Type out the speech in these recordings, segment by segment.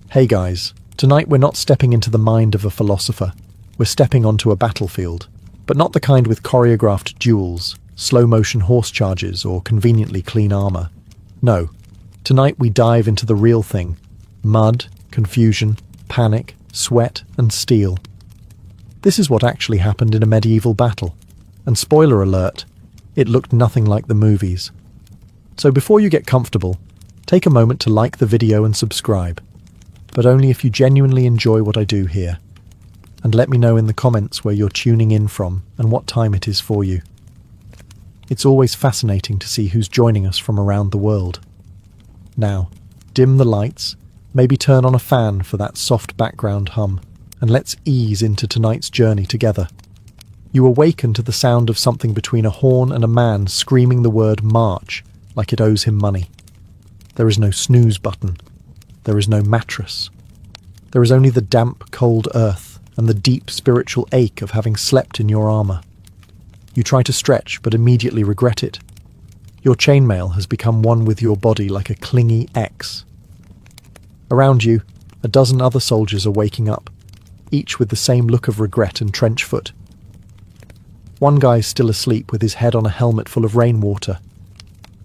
Hey guys, tonight we're not stepping into the mind of a philosopher. We're stepping onto a battlefield, but not the kind with choreographed duels, slow-motion horse charges, or conveniently clean armor. No, tonight we dive into the real thing. Mud, confusion, panic, sweat, and steel. This is what actually happened in a medieval battle. And spoiler alert, it looked nothing like the movies. So before you get comfortable, take a moment to like the video and subscribe. But only if you genuinely enjoy what I do here. And let me know in the comments where you're tuning in from and what time it is for you. It's always fascinating to see who's joining us from around the world. Now, dim the lights, maybe turn on a fan for that soft background hum, and let's ease into tonight's journey together. You awaken to the sound of something between a horn and a man screaming the word march like it owes him money. There is no snooze button. There is no mattress. There is only the damp, cold earth and the deep spiritual ache of having slept in your armor. You try to stretch, but immediately regret it. Your chainmail has become one with your body like a clingy X. Around you, a dozen other soldiers are waking up, each with the same look of regret and trench foot. One guy's still asleep with his head on a helmet full of rainwater.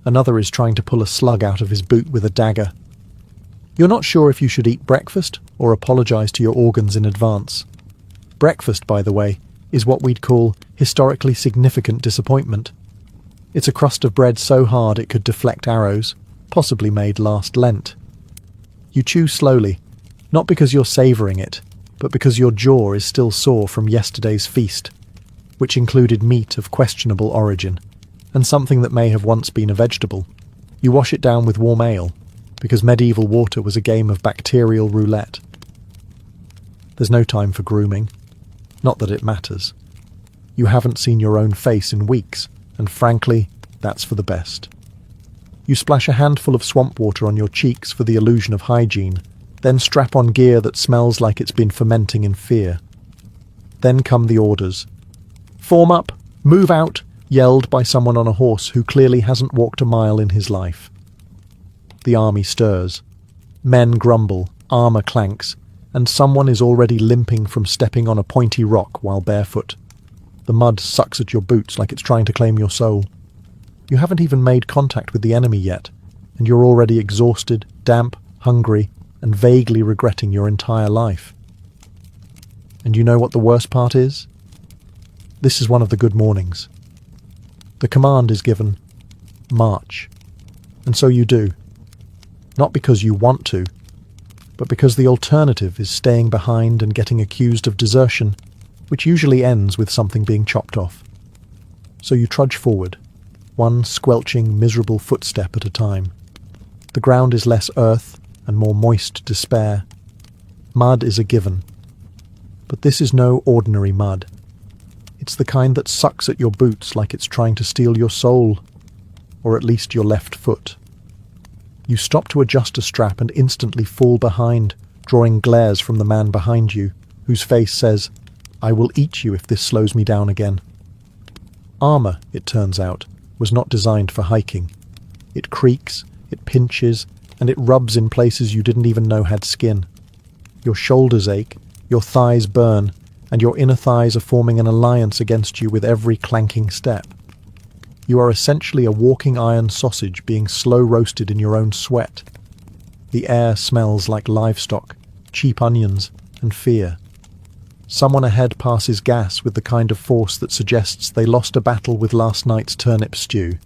Another is trying to pull a slug out of his boot with a dagger. You're not sure if you should eat breakfast or apologize to your organs in advance. Breakfast, by the way, is what we'd call historically significant disappointment. It's a crust of bread so hard it could deflect arrows, possibly made last Lent. You chew slowly, not because you're savouring it, but because your jaw is still sore from yesterday's feast, which included meat of questionable origin, and something that may have once been a vegetable. You wash it down with warm ale, because medieval water was a game of bacterial roulette. There's no time for grooming. Not that it matters. You haven't seen your own face in weeks, and frankly, that's for the best. You splash a handful of swamp water on your cheeks for the illusion of hygiene, then strap on gear that smells like it's been fermenting in fear. Then come the orders. Form up! Move out! Yelled by someone on a horse who clearly hasn't walked a mile in his life. The army stirs. Men grumble, armor clanks, and someone is already limping from stepping on a pointy rock while barefoot. The mud sucks at your boots like it's trying to claim your soul. You haven't even made contact with the enemy yet, and you're already exhausted, damp, hungry, and vaguely regretting your entire life. And you know what the worst part is? This is one of the good mornings. The command is given, march. And so you do. Not because you want to, but because the alternative is staying behind and getting accused of desertion, which usually ends with something being chopped off. So you trudge forward, one squelching, miserable footstep at a time. The ground is less earth and more moist despair. Mud is a given. But this is no ordinary mud. It's the kind that sucks at your boots like it's trying to steal your soul, or at least your left foot. You stop to adjust a strap and instantly fall behind, drawing glares from the man behind you, whose face says, "I will eat you if this slows me down again." Armour, it turns out, was not designed for hiking. It creaks, it pinches, and it rubs in places you didn't even know had skin. Your shoulders ache, your thighs burn, and your inner thighs are forming an alliance against you with every clanking step. You are essentially a walking iron sausage being slow roasted in your own sweat. The air smells like livestock, cheap onions, and fear. Someone ahead passes gas with the kind of force that suggests they lost a battle with last night's turnip stew.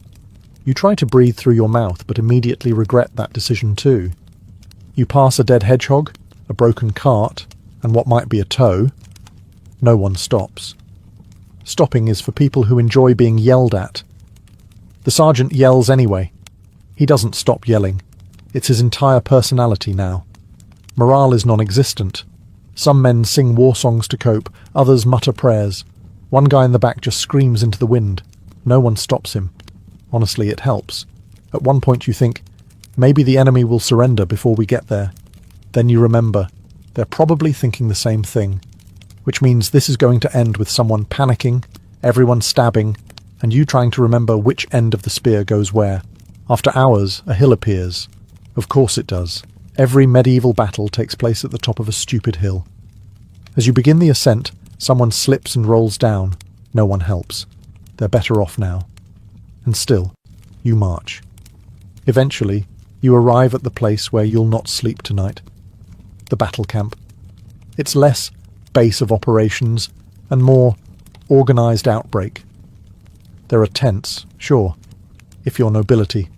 You try to breathe through your mouth, but immediately regret that decision too. You pass a dead hedgehog, a broken cart, and what might be a toe. No one stops. Stopping is for people who enjoy being yelled at. The sergeant yells anyway. He doesn't stop yelling. It's his entire personality now. Morale is non-existent. Some men sing war songs to cope, others mutter prayers. One guy in the back just screams into the wind. No one stops him. Honestly, it helps. At one point you think, maybe the enemy will surrender before we get there. Then you remember, they're probably thinking the same thing, which means this is going to end with someone panicking, everyone stabbing, and you trying to remember which end of the spear goes where. After hours, a hill appears. Of course it does. Every medieval battle takes place at the top of a stupid hill. As you begin the ascent, someone slips and rolls down. No one helps. They're better off now. And still, you march. Eventually, you arrive at the place where you'll not sleep tonight. The battle camp. It's less base of operations and more organised outbreak. There are tents, sure, if you're nobility.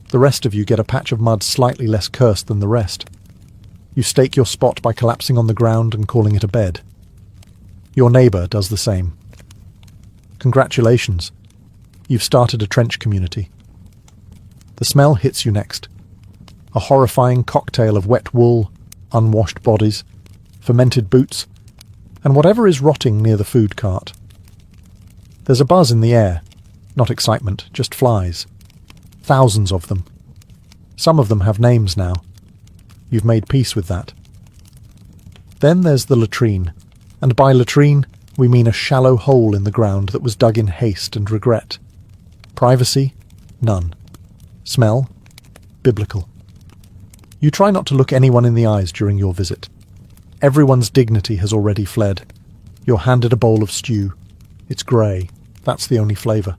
The rest of you get a patch of mud slightly less cursed than the rest. You stake your spot by collapsing on the ground and calling it a bed. Your neighbour does the same. Congratulations, you've started a trench community. The smell hits you next. A horrifying cocktail of wet wool, unwashed bodies, fermented boots, and whatever is rotting near the food cart. There's a buzz in the air, not excitement, just flies. Thousands of them. Some of them have names now. You've made peace with that. Then there's the latrine, and by latrine we mean a shallow hole in the ground that was dug in haste and regret. Privacy? None. Smell? Biblical. You try not to look anyone in the eyes during your visit. Everyone's dignity has already fled. You're handed a bowl of stew. It's grey. That's the only flavour.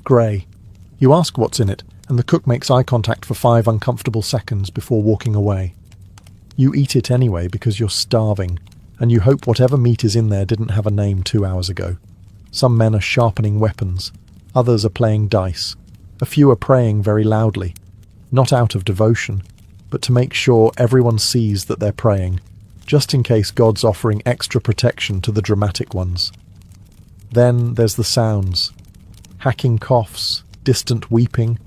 Grey. You ask what's in it, and the cook makes eye contact for 5 uncomfortable seconds before walking away. You eat it anyway because you're starving, and you hope whatever meat is in there didn't have a name 2 hours ago. Some men are sharpening weapons. Others are playing dice. A few are praying very loudly, not out of devotion, but to make sure everyone sees that they're praying, just in case God's offering extra protection to the dramatic ones. Then there's the sounds. Hacking coughs, distant weeping,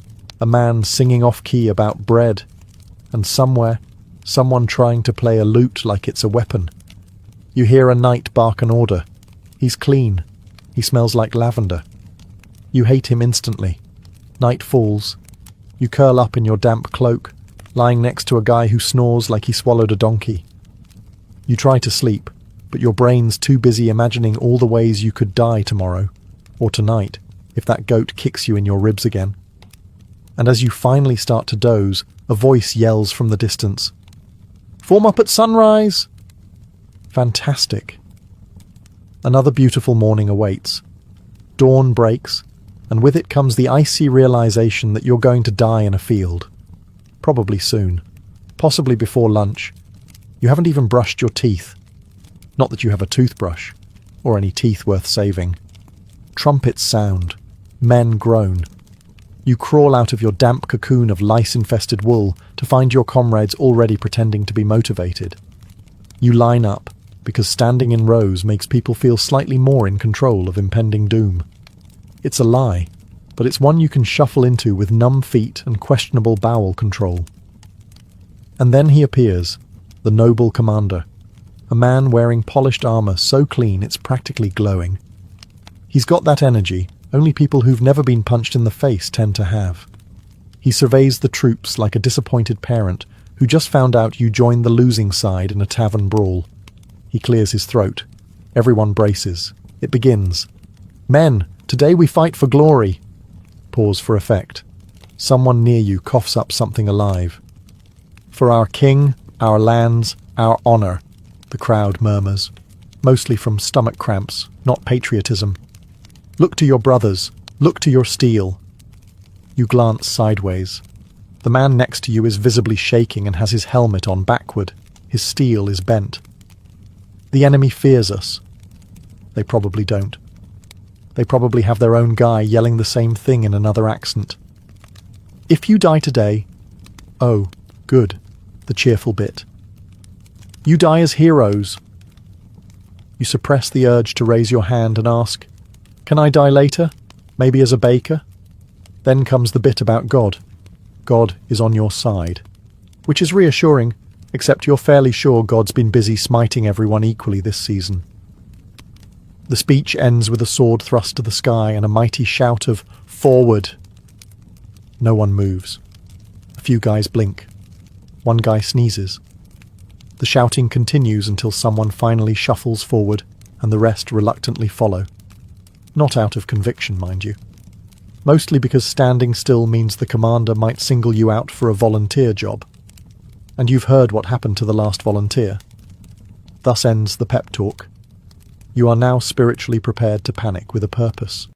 a man singing off-key about bread, and somewhere, someone trying to play a lute like it's a weapon. You hear a knight bark an order. He's clean. He smells like lavender. You hate him instantly. Night falls. You curl up in your damp cloak, lying next to a guy who snores like he swallowed a donkey. You try to sleep, but your brain's too busy imagining all the ways you could die tomorrow, or tonight, if that goat kicks you in your ribs again. And as you finally start to doze, a voice yells from the distance, "Form up at sunrise!" Fantastic. Another beautiful morning awaits. Dawn breaks, and with it comes the icy realization that you're going to die in a field. Probably soon. Possibly before lunch. You haven't even brushed your teeth. Not that you have a toothbrush, or any teeth worth saving. Trumpets sound. Men groan. You crawl out of your damp cocoon of lice-infested wool to find your comrades already pretending to be motivated. You line up, because standing in rows makes people feel slightly more in control of impending doom. It's a lie, but it's one you can shuffle into with numb feet and questionable bowel control. And then he appears, the noble commander, a man wearing polished armour so clean it's practically glowing. He's got that energy only people who've never been punched in the face tend to have. He surveys the troops like a disappointed parent who just found out you joined the losing side in a tavern brawl. He clears his throat. Everyone braces. It begins. "Men, today we fight for glory." Pause for effect. Someone near you coughs up something alive. "For our king, our lands, our honour," the crowd murmurs, mostly from stomach cramps, not patriotism. "Look to your brothers. Look to your steel." You glance sideways. The man next to you is visibly shaking and has his helmet on backward. His steel is bent. The enemy fears us. They probably don't. They probably have their own guy yelling the same thing in another accent. "If you die today..." "Oh, good," the cheerful bit. "You die as heroes." You suppress the urge to raise your hand and ask, "Can I die later? Maybe as a baker?" Then comes the bit about God. God is on your side. Which is reassuring, except you're fairly sure God's been busy smiting everyone equally this season. The speech ends with a sword thrust to the sky and a mighty shout of "Forward!" No one moves. A few guys blink. One guy sneezes. The shouting continues until someone finally shuffles forward and the rest reluctantly follow. Not out of conviction, mind you. Mostly because standing still means the commander might single you out for a volunteer job. And you've heard what happened to the last volunteer. Thus ends the pep talk. You are now spiritually prepared to panic with a purpose.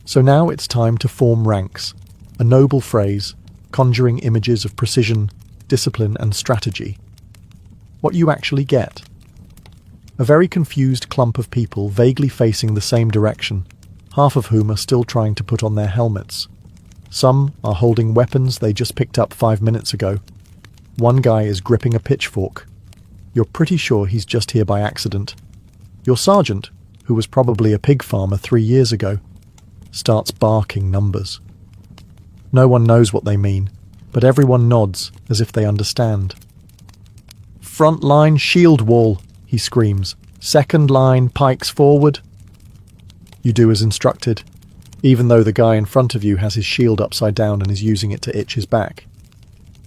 So now it's time to form ranks, a noble phrase conjuring images of precision, discipline and strategy. What you actually get: a very confused clump of people vaguely facing the same direction, half of whom are still trying to put on their helmets. Some are holding weapons they just picked up 5 minutes ago. One guy is gripping a pitchfork. You're pretty sure he's just here by accident. Your sergeant, who was probably a pig farmer 3 years ago, starts barking numbers. No one knows what they mean, but everyone nods as if they understand. "Front line shield wall," he screams. "Second line pikes forward." You do as instructed, even though the guy in front of you has his shield upside down and is using it to itch his back.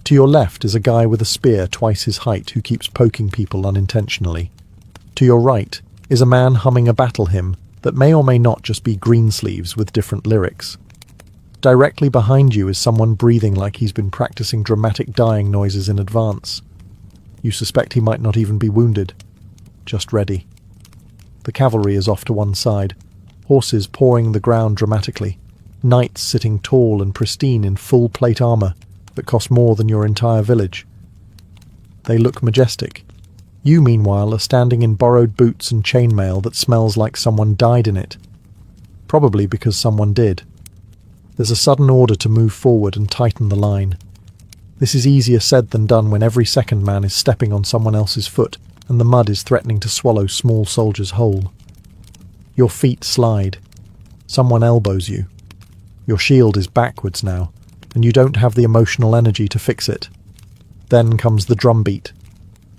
To your left is a guy with a spear twice his height who keeps poking people unintentionally. To your right is a man humming a battle hymn that may or may not just be Greensleeves with different lyrics. Directly behind you is someone breathing like he's been practicing dramatic dying noises in advance. You suspect he might not even be wounded. Just ready. The cavalry is off to one side, horses pawing the ground dramatically, knights sitting tall and pristine in full plate armour that cost more than your entire village. They look majestic. You, meanwhile, are standing in borrowed boots and chainmail that smells like someone died in it. Probably because someone did. There's a sudden order to move forward and tighten the line. This is easier said than done when every second man is stepping on someone else's foot and the mud is threatening to swallow small soldiers whole. Your feet slide. Someone elbows you. Your shield is backwards now, and you don't have the emotional energy to fix it. Then comes the drumbeat.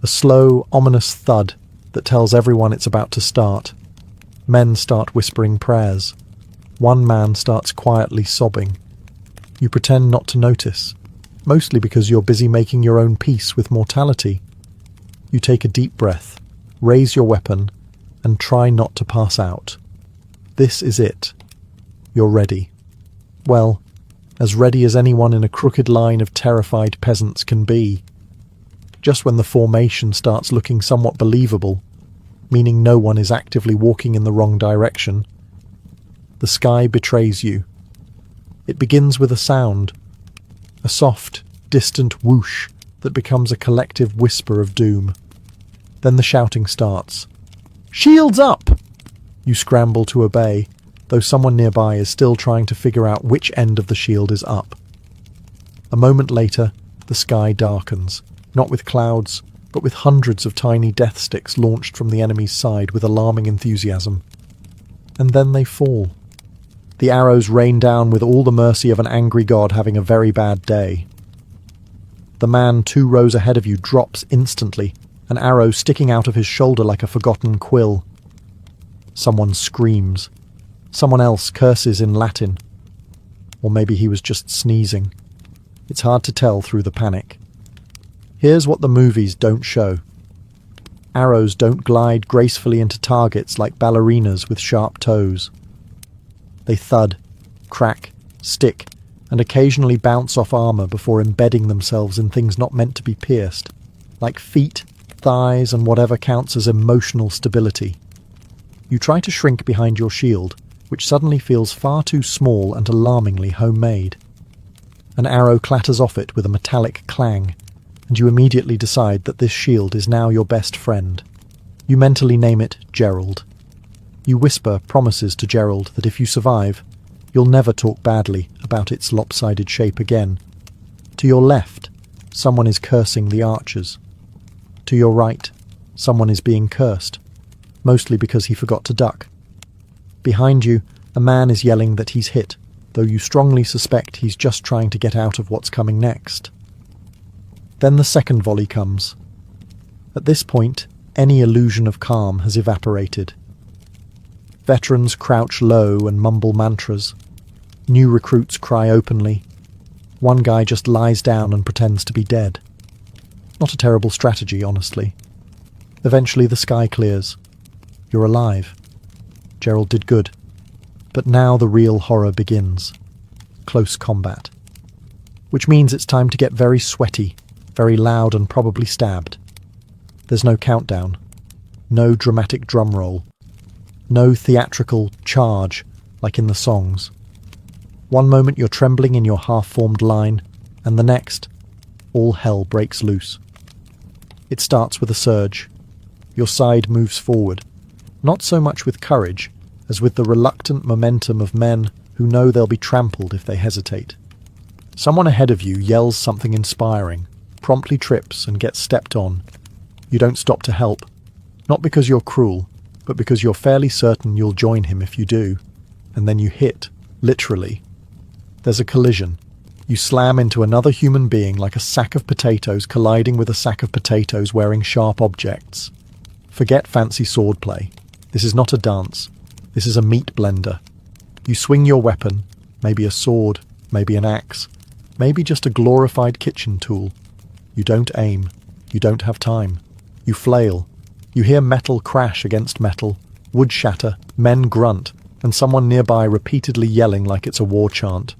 A slow, ominous thud that tells everyone it's about to start. Men start whispering prayers. One man starts quietly sobbing. You pretend not to notice, mostly because you're busy making your own peace with mortality. You take a deep breath, raise your weapon, and try not to pass out. This is it. You're ready. Well, as ready as anyone in a crooked line of terrified peasants can be. Just when the formation starts looking somewhat believable, meaning no one is actively walking in the wrong direction, the sky betrays you. It begins with a sound, a soft, distant whoosh that becomes a collective whisper of doom. Then the shouting starts. "Shields up!" You scramble to obey, though someone nearby is still trying to figure out which end of the shield is up. A moment later, the sky darkens, not with clouds, but with hundreds of tiny death sticks launched from the enemy's side with alarming enthusiasm. And then they fall. The arrows rain down with all the mercy of an angry god having a very bad day. The man 2 rows ahead of you drops instantly, an arrow sticking out of his shoulder like a forgotten quill. Someone screams. Someone else curses in Latin. Or maybe he was just sneezing. It's hard to tell through the panic. Here's what the movies don't show. Arrows don't glide gracefully into targets like ballerinas with sharp toes. They thud, crack, stick, and occasionally bounce off armour before embedding themselves in things not meant to be pierced, like feet, thighs, and whatever counts as emotional stability. You try to shrink behind your shield, which suddenly feels far too small and alarmingly homemade. An arrow clatters off it with a metallic clang, and you immediately decide that this shield is now your best friend. You mentally name it Gerald. You whisper promises to Gerald that if you survive, you'll never talk badly about its lopsided shape again. To your left, someone is cursing the archers. To your right, someone is being cursed, mostly because he forgot to duck. Behind you, a man is yelling that he's hit, though you strongly suspect he's just trying to get out of what's coming next. Then the second volley comes. At this point, any illusion of calm has evaporated. Veterans crouch low and mumble mantras. New recruits cry openly. One guy just lies down and pretends to be dead. Not a terrible strategy, honestly. Eventually the sky clears. You're alive. Gerald did good. But now the real horror begins. Close combat. Which means it's time to get very sweaty. very loud and probably stabbed. There's no countdown, no dramatic drum roll, no theatrical charge like in the songs. One moment you're trembling in your half-formed line, and the next, all hell breaks loose. It starts with a surge. Your side moves forward, not so much with courage as with the reluctant momentum of men who know they'll be trampled if they hesitate. Someone ahead of you yells something inspiring, promptly trips and gets stepped on. You don't stop to help, not because you're cruel, but because you're fairly certain you'll join him if you do. And then you hit, literally. There's a collision. You slam into another human being like a sack of potatoes colliding with a sack of potatoes wearing sharp objects. Forget fancy swordplay. This is not a dance. This is a meat blender. You swing your weapon, maybe a sword, maybe an axe, maybe just a glorified kitchen tool. You don't aim. You don't have time. You flail. You hear metal crash against metal, wood shatter, men grunt, and someone nearby repeatedly yelling like it's a war chant.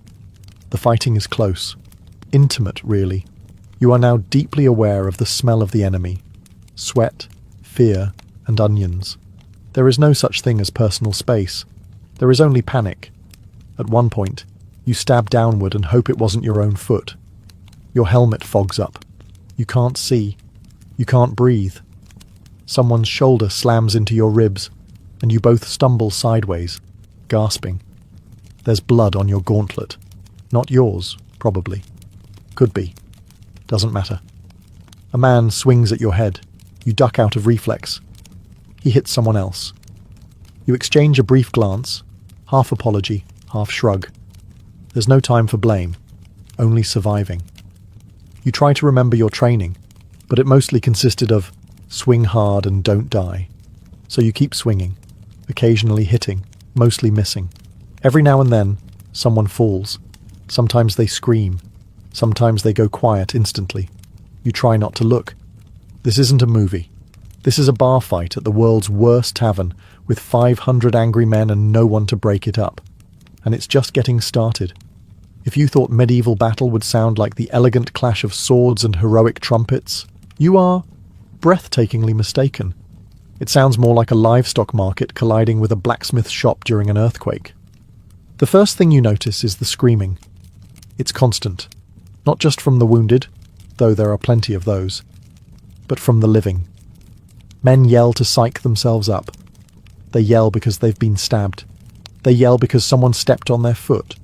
The fighting is close. Intimate, really. You are now deeply aware of the smell of the enemy. Sweat, fear, and onions. There is no such thing as personal space. There is only panic. At one point, you stab downward and hope it wasn't your own foot. Your helmet fogs up. You can't see. You can't breathe. Someone's shoulder slams into your ribs, and you both stumble sideways, gasping. There's blood on your gauntlet. Not yours, probably. Could be. Doesn't matter. A man swings at your head. You duck out of reflex. He hits someone else. You exchange a brief glance, half apology, half shrug. There's no time for blame, only surviving. You try to remember your training, but it mostly consisted of swing hard and don't die. So you keep swinging, occasionally hitting, mostly missing. Every now and then, someone falls. Sometimes they scream. Sometimes they go quiet instantly. You try not to look. This isn't a movie. This is a bar fight at the world's worst tavern with 500 angry men and no one to break it up. And it's just getting started. If you thought medieval battle would sound like the elegant clash of swords and heroic trumpets, you are breathtakingly mistaken. It sounds more like a livestock market colliding with a blacksmith shop during an earthquake. The first thing you notice is the screaming. It's constant, not just from the wounded, though there are plenty of those, but from the living. Men yell to psych themselves up. They yell because they've been stabbed. They yell because someone stepped on their foot,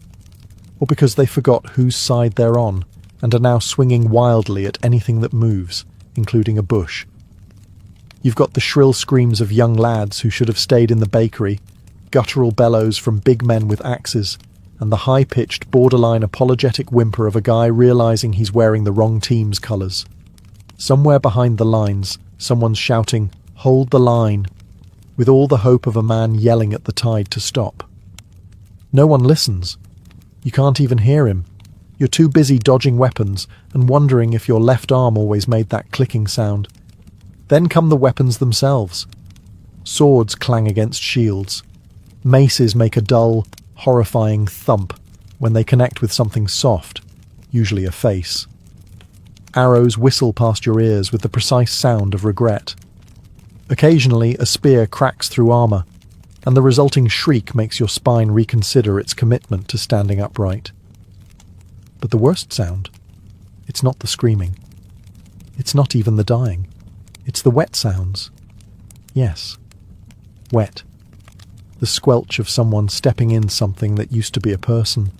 or because they forgot whose side they're on and are now swinging wildly at anything that moves, including a bush. You've got the shrill screams of young lads who should have stayed in the bakery, guttural bellows from big men with axes, and the high-pitched, borderline apologetic whimper of a guy realizing he's wearing the wrong team's colours. Somewhere behind the lines, someone's shouting, "Hold the line," with all the hope of a man yelling at the tide to stop. No one listens. You can't even hear him. You're too busy dodging weapons and wondering if your left arm always made that clicking sound. Then come the weapons themselves. Swords clang against shields. Maces make a dull, horrifying thump when they connect with something soft, usually a face. Arrows whistle past your ears with the precise sound of regret. Occasionally, a spear cracks through armour, and the resulting shriek makes your spine reconsider its commitment to standing upright. But the worst sound, it's not the screaming. It's not even the dying. It's the wet sounds. Yes, wet. The squelch of someone stepping in something that used to be a person.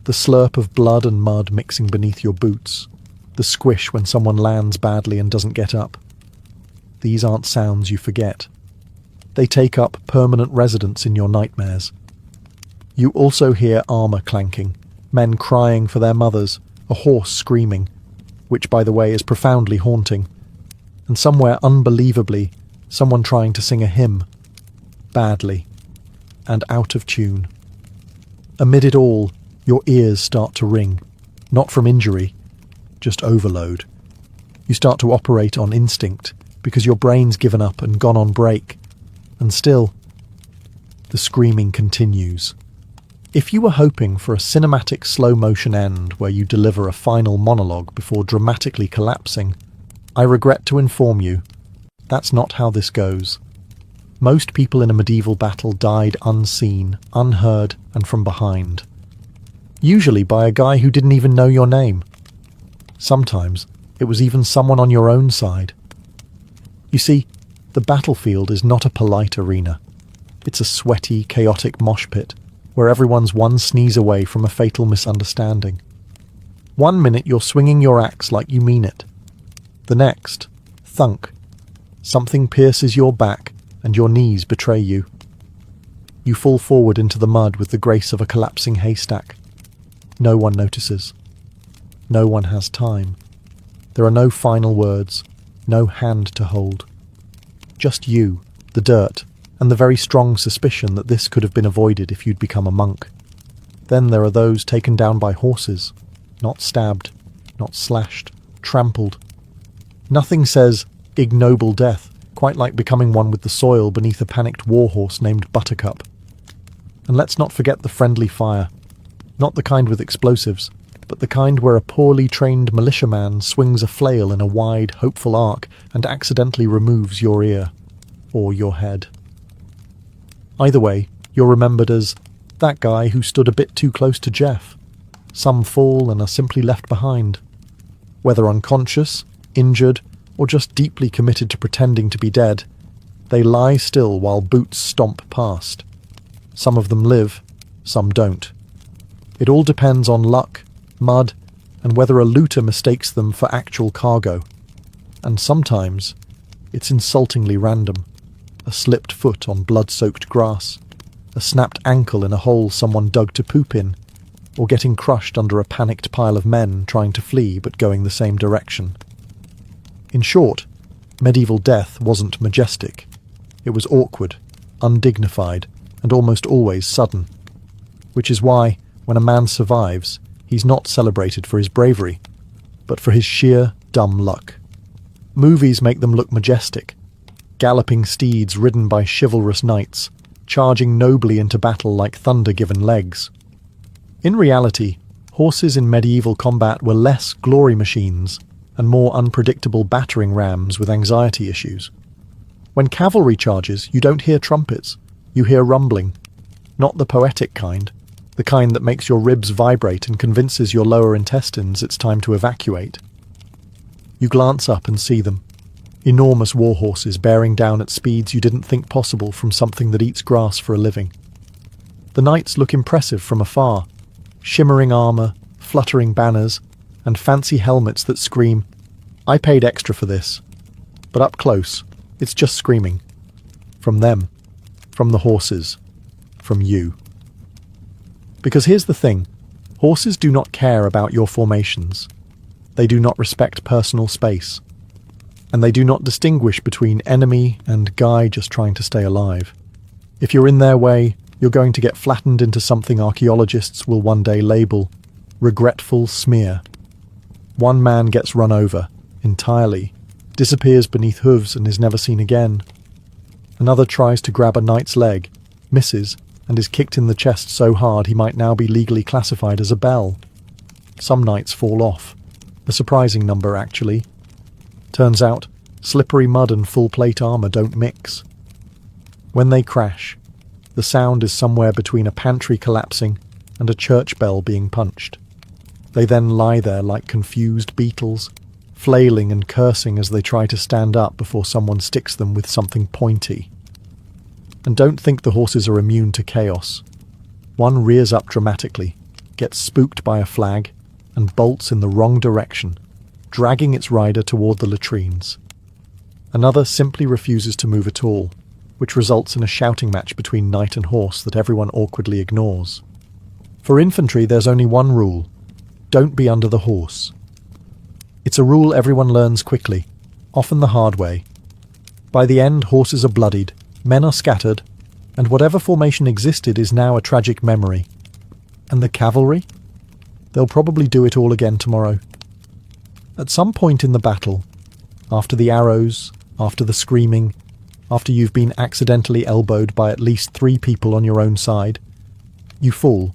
The slurp of blood and mud mixing beneath your boots. The squish when someone lands badly and doesn't get up. These aren't sounds you forget. They take up permanent residence in your nightmares. You also hear armour clanking, men crying for their mothers, a horse screaming, which, by the way, is profoundly haunting, and somewhere unbelievably, someone trying to sing a hymn, badly, and out of tune. Amid it all, your ears start to ring, not from injury, just overload. You start to operate on instinct, because your brain's given up and gone on break, and still, the screaming continues. If you were hoping for a cinematic slow-motion end where you deliver a final monologue before dramatically collapsing, I regret to inform you, that's not how this goes. Most people in a medieval battle died unseen, unheard, and from behind. Usually by a guy who didn't even know your name. Sometimes it was even someone on your own side. You see, the battlefield is not a polite arena. It's a sweaty, chaotic mosh pit where everyone's one sneeze away from a fatal misunderstanding. 1 minute you're swinging your axe like you mean it. The next, thunk. Something pierces your back and your knees betray you. You fall forward into the mud with the grace of a collapsing haystack. No one notices. No one has time. There are no final words, no hand to hold. Just you, the dirt, and the very strong suspicion that this could have been avoided if you'd become a monk. Then there are those taken down by horses, not stabbed, not slashed, trampled. Nothing says ignoble death quite like becoming one with the soil beneath a panicked warhorse named Buttercup. And let's not forget the friendly fire. Not the kind with explosives, but the kind where a poorly trained militiaman swings a flail in a wide, hopeful arc and accidentally removes your ear. Or your head. Either way, you're remembered as that guy who stood a bit too close to Jeff. Some fall and are simply left behind. Whether unconscious, injured, or just deeply committed to pretending to be dead, they lie still while boots stomp past. Some of them live, some don't. It all depends on luck, mud, and whether a looter mistakes them for actual cargo. And sometimes it's insultingly random. A slipped foot on blood-soaked grass, a snapped ankle in a hole someone dug to poop in, or getting crushed under a panicked pile of men trying to flee but going the same direction. In short, medieval death wasn't majestic. It was awkward, undignified, and almost always sudden. Which is why, when a man survives, he's not celebrated for his bravery, but for his sheer, dumb luck. Movies make them look majestic. Galloping steeds ridden by chivalrous knights, charging nobly into battle like thunder given legs. In reality, horses in medieval combat were less glory machines and more unpredictable battering rams with anxiety issues. When cavalry charges, you don't hear trumpets, you hear rumbling. Not the poetic kind, the kind that makes your ribs vibrate and convinces your lower intestines it's time to evacuate. You glance up and see them. Enormous warhorses bearing down at speeds you didn't think possible from something that eats grass for a living. The knights look impressive from afar. Shimmering armour, fluttering banners, and fancy helmets that scream, "I paid extra for this." But up close, it's just screaming. From them. From the horses. From you. Because here's the thing. Horses do not care about your formations. They do not respect personal space. And they do not distinguish between enemy and guy just trying to stay alive. If you're in their way, you're going to get flattened into something archaeologists will one day label regretful smear. One man gets run over, entirely, disappears beneath hooves and is never seen again. Another tries to grab a knight's leg, misses, and is kicked in the chest so hard he might now be legally classified as a belle. Some knights fall off. A surprising number, actually. Turns out, slippery mud and full plate armour don't mix. When they crash, the sound is somewhere between a pantry collapsing and a church bell being punched. They then lie there like confused beetles, flailing and cursing as they try to stand up before someone sticks them with something pointy. And don't think the horses are immune to chaos. One rears up dramatically, gets spooked by a flag, and bolts in the wrong direction, dragging its rider toward the latrines. Another simply refuses to move at all, which results in a shouting match between knight and horse that everyone awkwardly ignores. For infantry, there's only one rule: don't be under the horse. It's a rule everyone learns quickly, often the hard way. By the end, horses are bloodied, men are scattered, and whatever formation existed is now a tragic memory. And the cavalry? They'll probably do it all again tomorrow. At some point in the battle, after the arrows, after the screaming, after you've been accidentally elbowed by at least 3 people on your own side, you fall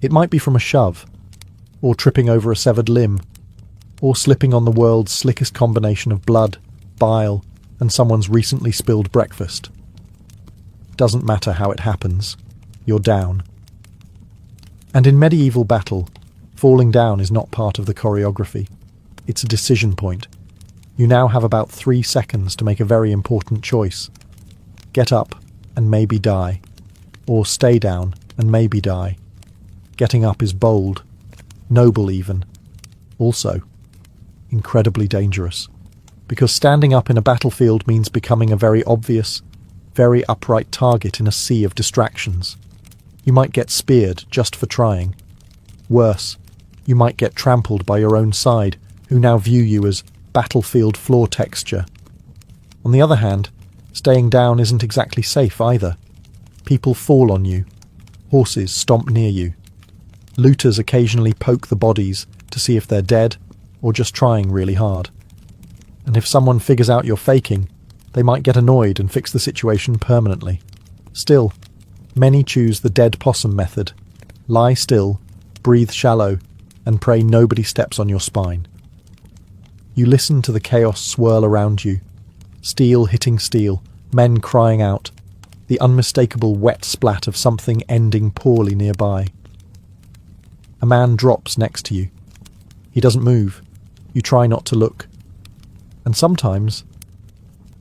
It might be from a shove, or tripping over a severed limb, or slipping on the world's slickest combination of blood, bile, and someone's recently spilled breakfast. Doesn't matter how it happens, you're down. And in medieval battle, falling down is not part of the choreography. It's a decision point. You now have about 3 seconds to make a very important choice. Get up and maybe die, or stay down and maybe die. Getting up is bold, noble even. Also, incredibly dangerous. Because standing up in a battlefield means becoming a very obvious, very upright target in a sea of distractions. You might get speared just for trying. Worse, you might get trampled by your own side, who now view you as battlefield floor texture. On the other hand, staying down isn't exactly safe either. People fall on you. Horses stomp near you. Looters occasionally poke the bodies to see if they're dead or just trying really hard. And if someone figures out you're faking, they might get annoyed and fix the situation permanently. Still, many choose the dead possum method. Lie still, breathe shallow, and pray nobody steps on your spine. You listen to the chaos swirl around you. Steel hitting steel, men crying out, the unmistakable wet splat of something ending poorly nearby. A man drops next to you. He doesn't move. You try not to look. And sometimes,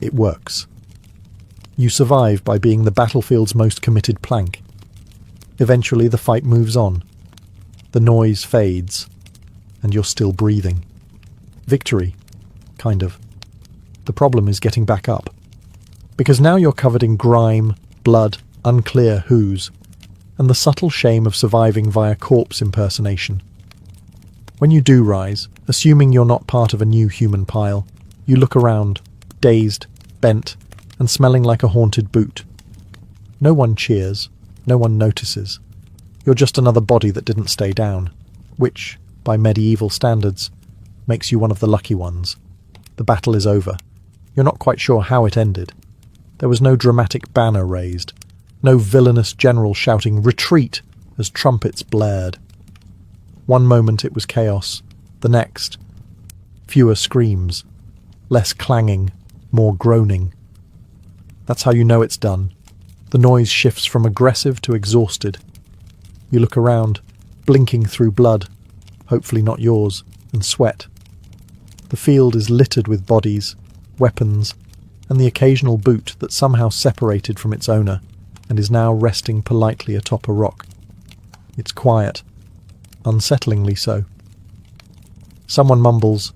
it works. You survive by being the battlefield's most committed plank. Eventually the fight moves on. The noise fades, and you're still breathing. Victory, kind of. The problem is getting back up. Because now you're covered in grime, blood, unclear whos, and the subtle shame of surviving via corpse impersonation. When you do rise, assuming you're not part of a new human pile, you look around, dazed, bent, and smelling like a haunted boot. No one cheers, no one notices. You're just another body that didn't stay down, which, by medieval standards, makes you one of the lucky ones. The battle is over. You're not quite sure how it ended. There was no dramatic banner raised, no villainous general shouting "Retreat!" as trumpets blared. One moment it was chaos, the next, fewer screams, less clanging, more groaning. That's how you know it's done. The noise shifts from aggressive to exhausted. You look around, blinking through blood, hopefully not yours, and sweat. The field is littered with bodies, weapons, and the occasional boot that somehow separated from its owner and is now resting politely atop a rock. It's quiet, unsettlingly so. Someone mumbles,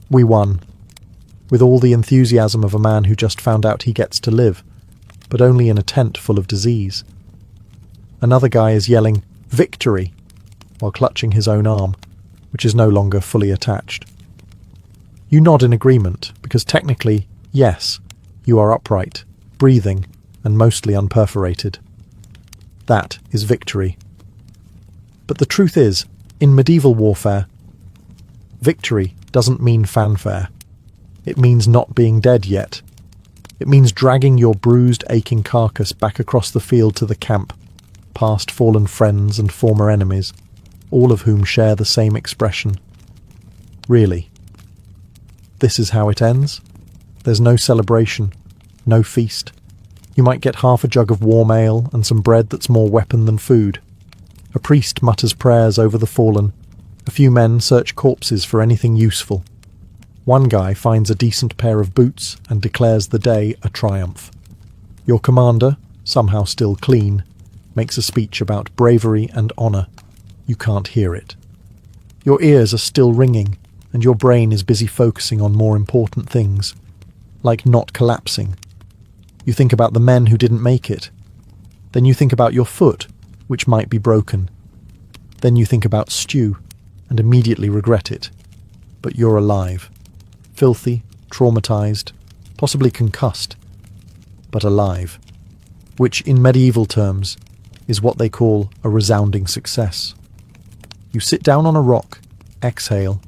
"We won," with all the enthusiasm of a man who just found out he gets to live, but only in a tent full of disease. Another guy is yelling, "Victory!" while clutching his own arm, which is no longer fully attached. You nod in agreement, because technically, yes, you are upright, breathing, and mostly unperforated. That is victory. But the truth is, in medieval warfare, victory doesn't mean fanfare. It means not being dead yet. It means dragging your bruised, aching carcass back across the field to the camp, past fallen friends and former enemies, all of whom share the same expression. Really. This is how it ends? There's no celebration, no feast. You might get half a jug of warm ale and some bread that's more weapon than food. A priest mutters prayers over the fallen. A few men search corpses for anything useful. One guy finds a decent pair of boots and declares the day a triumph. Your commander, somehow still clean, makes a speech about bravery and honour. You can't hear it. Your ears are still ringing, and your brain is busy focusing on more important things, like not collapsing. You think about the men who didn't make it. Then you think about your foot, which might be broken. Then you think about stew, and immediately regret it. But you're alive. Filthy, traumatized, possibly concussed, but alive. Which, in medieval terms, is what they call a resounding success. You sit down on a rock, exhale,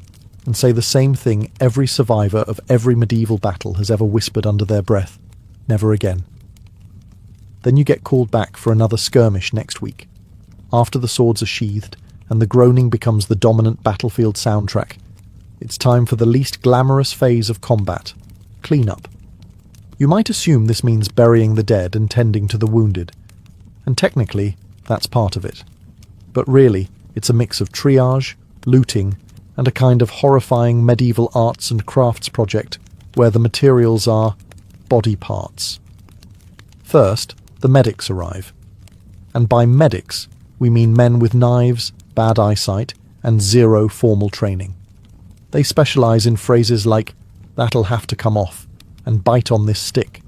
and say the same thing every survivor of every medieval battle has ever whispered under their breath: never again. Then you get called back for another skirmish next week. After the swords are sheathed, and the groaning becomes the dominant battlefield soundtrack. It's time for the least glamorous phase of combat, cleanup. You might assume this means burying the dead and tending to the wounded, and technically, that's part of it. But really, it's a mix of triage, looting, and a kind of horrifying medieval arts and crafts project where the materials are body parts. First, the medics arrive. And by medics, we mean men with knives, bad eyesight, and zero formal training. They specialise in phrases like, "That'll have to come off," and "bite on this stick."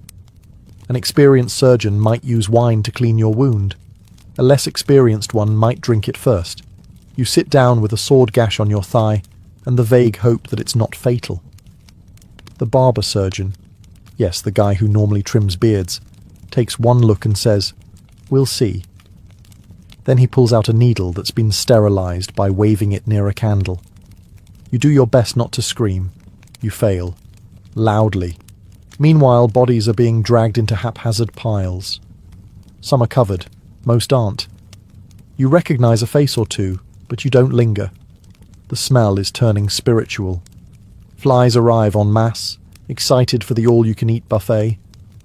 An experienced surgeon might use wine to clean your wound. A less experienced one might drink it first. You sit down with a sword gash on your thigh, and the vague hope that it's not fatal. The barber surgeon, yes, the guy who normally trims beards, takes one look and says, "We'll see." Then he pulls out a needle that's been sterilised by waving it near a candle. You do your best not to scream. You fail. Loudly. Meanwhile, bodies are being dragged into haphazard piles. Some are covered. Most aren't. You recognise a face or two, but you don't linger. The smell is turning spiritual. Flies arrive en masse, excited for the all-you-can-eat buffet.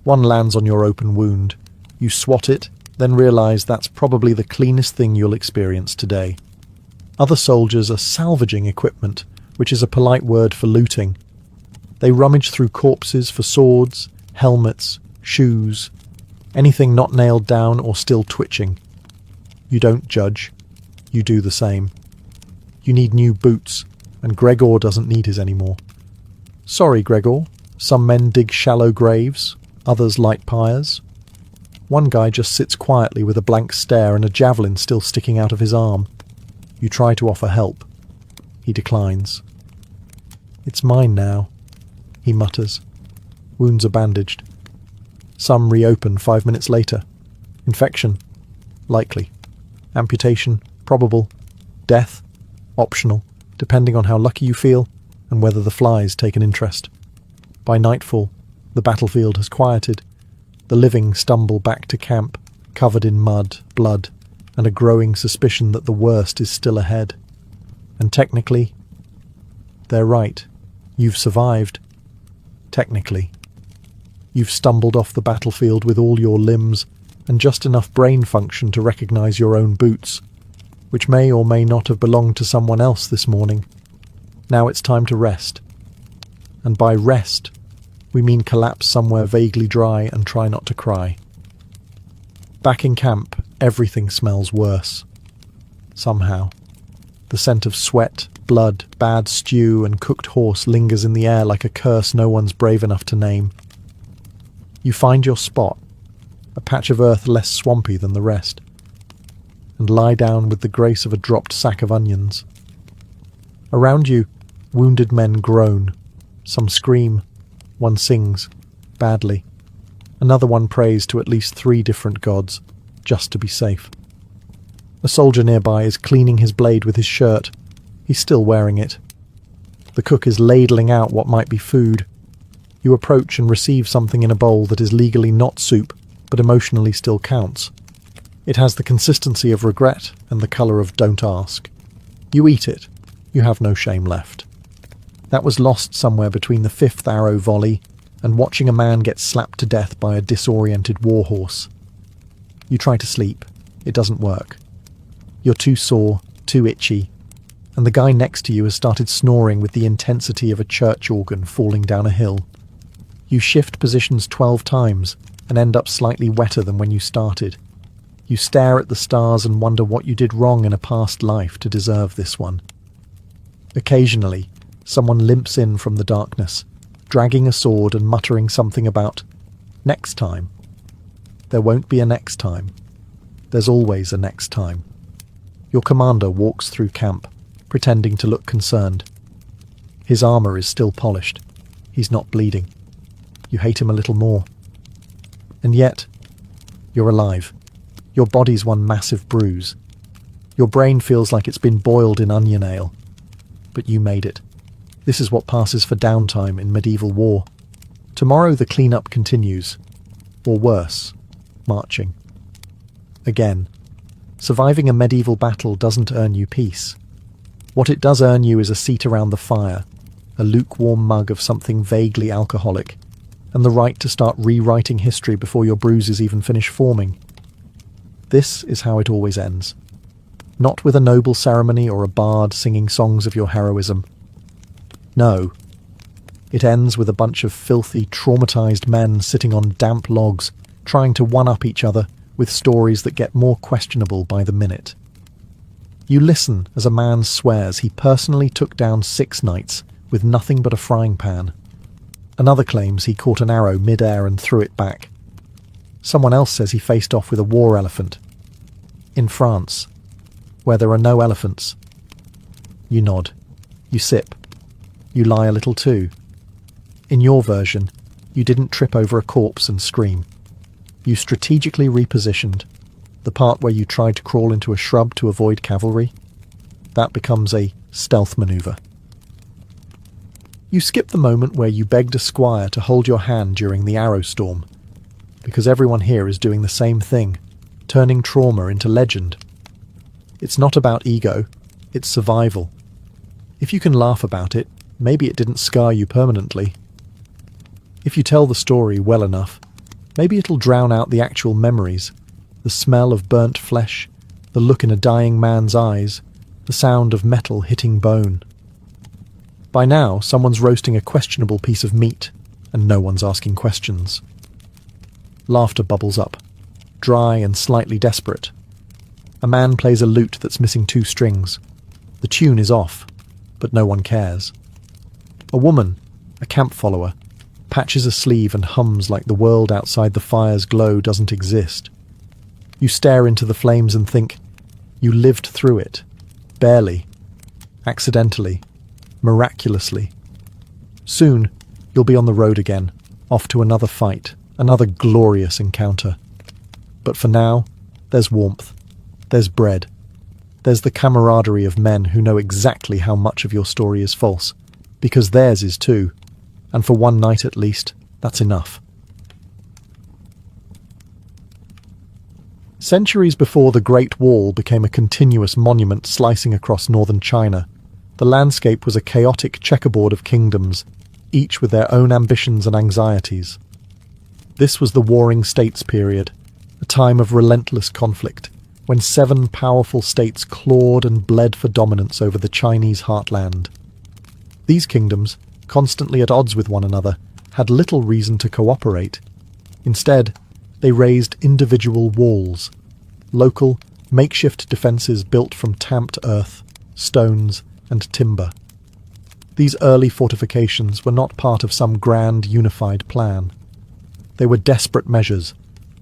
One lands on your open wound. You swat it, then realise that's probably the cleanest thing you'll experience today. Other soldiers are salvaging equipment, which is a polite word for looting. They rummage through corpses for swords, helmets, shoes, anything not nailed down or still twitching. You don't judge. You do the same. You need new boots, and Gregor doesn't need his anymore. Sorry, Gregor. Some men dig shallow graves, others light pyres. One guy just sits quietly with a blank stare and a javelin still sticking out of his arm. You try to offer help. He declines. "It's mine now," he mutters. Wounds are bandaged. Some reopen 5 minutes later. Infection? Likely. Amputation? Probable. Death? Optional, depending on how lucky you feel and whether the flies take an interest. By nightfall, the battlefield has quieted. The living stumble back to camp, covered in mud, blood, and a growing suspicion that the worst is still ahead. And technically, they're right. You've survived. Technically. You've stumbled off the battlefield with all your limbs and just enough brain function to recognise your own boots, which may or may not have belonged to someone else this morning. Now it's time to rest. And by rest, we mean collapse somewhere vaguely dry and try not to cry. Back in camp, everything smells worse. Somehow. The scent of sweat, blood, bad stew and cooked horse lingers in the air like a curse no one's brave enough to name. You find your spot, a patch of earth less swampy than the rest, and lie down with the grace of a dropped sack of onions. Around you, wounded men groan. Some scream. One sings, badly. Another one prays to at least 3 different gods, just to be safe. A soldier nearby is cleaning his blade with his shirt. He's still wearing it. The cook is ladling out what might be food. You approach and receive something in a bowl that is legally not soup, but emotionally still counts. It has the consistency of regret and the colour of don't ask. You eat it. You have no shame left. That was lost somewhere between the 5th arrow volley and watching a man get slapped to death by a disoriented warhorse. You try to sleep. It doesn't work. You're too sore, too itchy, and the guy next to you has started snoring with the intensity of a church organ falling down a hill. You shift positions 12 times and end up slightly wetter than when you started. You stare at the stars and wonder what you did wrong in a past life to deserve this one. Occasionally, someone limps in from the darkness, dragging a sword and muttering something about next time. There won't be a next time. There's always a next time. Your commander walks through camp, pretending to look concerned. His armour is still polished. He's not bleeding. You hate him a little more. And yet, you're alive. Your body's one massive bruise. Your brain feels like it's been boiled in onion ale. But you made it. This is what passes for downtime in medieval war. Tomorrow the clean-up continues. Or worse, marching. Again. Surviving a medieval battle doesn't earn you peace. What it does earn you is a seat around the fire, a lukewarm mug of something vaguely alcoholic, and the right to start rewriting history before your bruises even finish forming. This is how it always ends. Not with a noble ceremony or a bard singing songs of your heroism. No. It ends with a bunch of filthy, traumatized men sitting on damp logs, trying to one-up each other with stories that get more questionable by the minute. You listen as a man swears he personally took down 6 knights with nothing but a frying pan. Another claims he caught an arrow mid-air and threw it back. Someone else says he faced off with a war elephant. In France, where there are no elephants. You nod. You sip. You lie a little too. In your version, you didn't trip over a corpse and scream. You strategically repositioned. The part where you tried to crawl into a shrub to avoid cavalry, that becomes a stealth maneuver. You skip the moment where you begged a squire to hold your hand during the arrow storm, because everyone here is doing the same thing, turning trauma into legend. It's not about ego, it's survival. If you can laugh about it, maybe it didn't scar you permanently. If you tell the story well enough, maybe it'll drown out the actual memories, the smell of burnt flesh, the look in a dying man's eyes, the sound of metal hitting bone. By now, someone's roasting a questionable piece of meat, and no one's asking questions. Laughter bubbles up, dry and slightly desperate. A man plays a lute that's missing 2 strings. The tune is off, but no one cares. A woman, a camp follower, patches a sleeve and hums like the world outside the fire's glow doesn't exist. You stare into the flames and think, you lived through it. Barely. Accidentally. Miraculously. Soon, you'll be on the road again, off to another fight, another glorious encounter. But for now, there's warmth. There's bread. There's the camaraderie of men who know exactly how much of your story is false, because theirs is too, and for one night at least, that's enough. Centuries before the Great Wall became a continuous monument slicing across northern China, the landscape was a chaotic checkerboard of kingdoms, each with their own ambitions and anxieties. This was the Warring States period, a time of relentless conflict, when 7 powerful states clawed and bled for dominance over the Chinese heartland. These kingdoms, constantly at odds with one another, had little reason to cooperate. Instead, they raised individual walls, local, makeshift defences built from tamped earth, stones, and timber. These early fortifications were not part of some grand unified plan. They were desperate measures,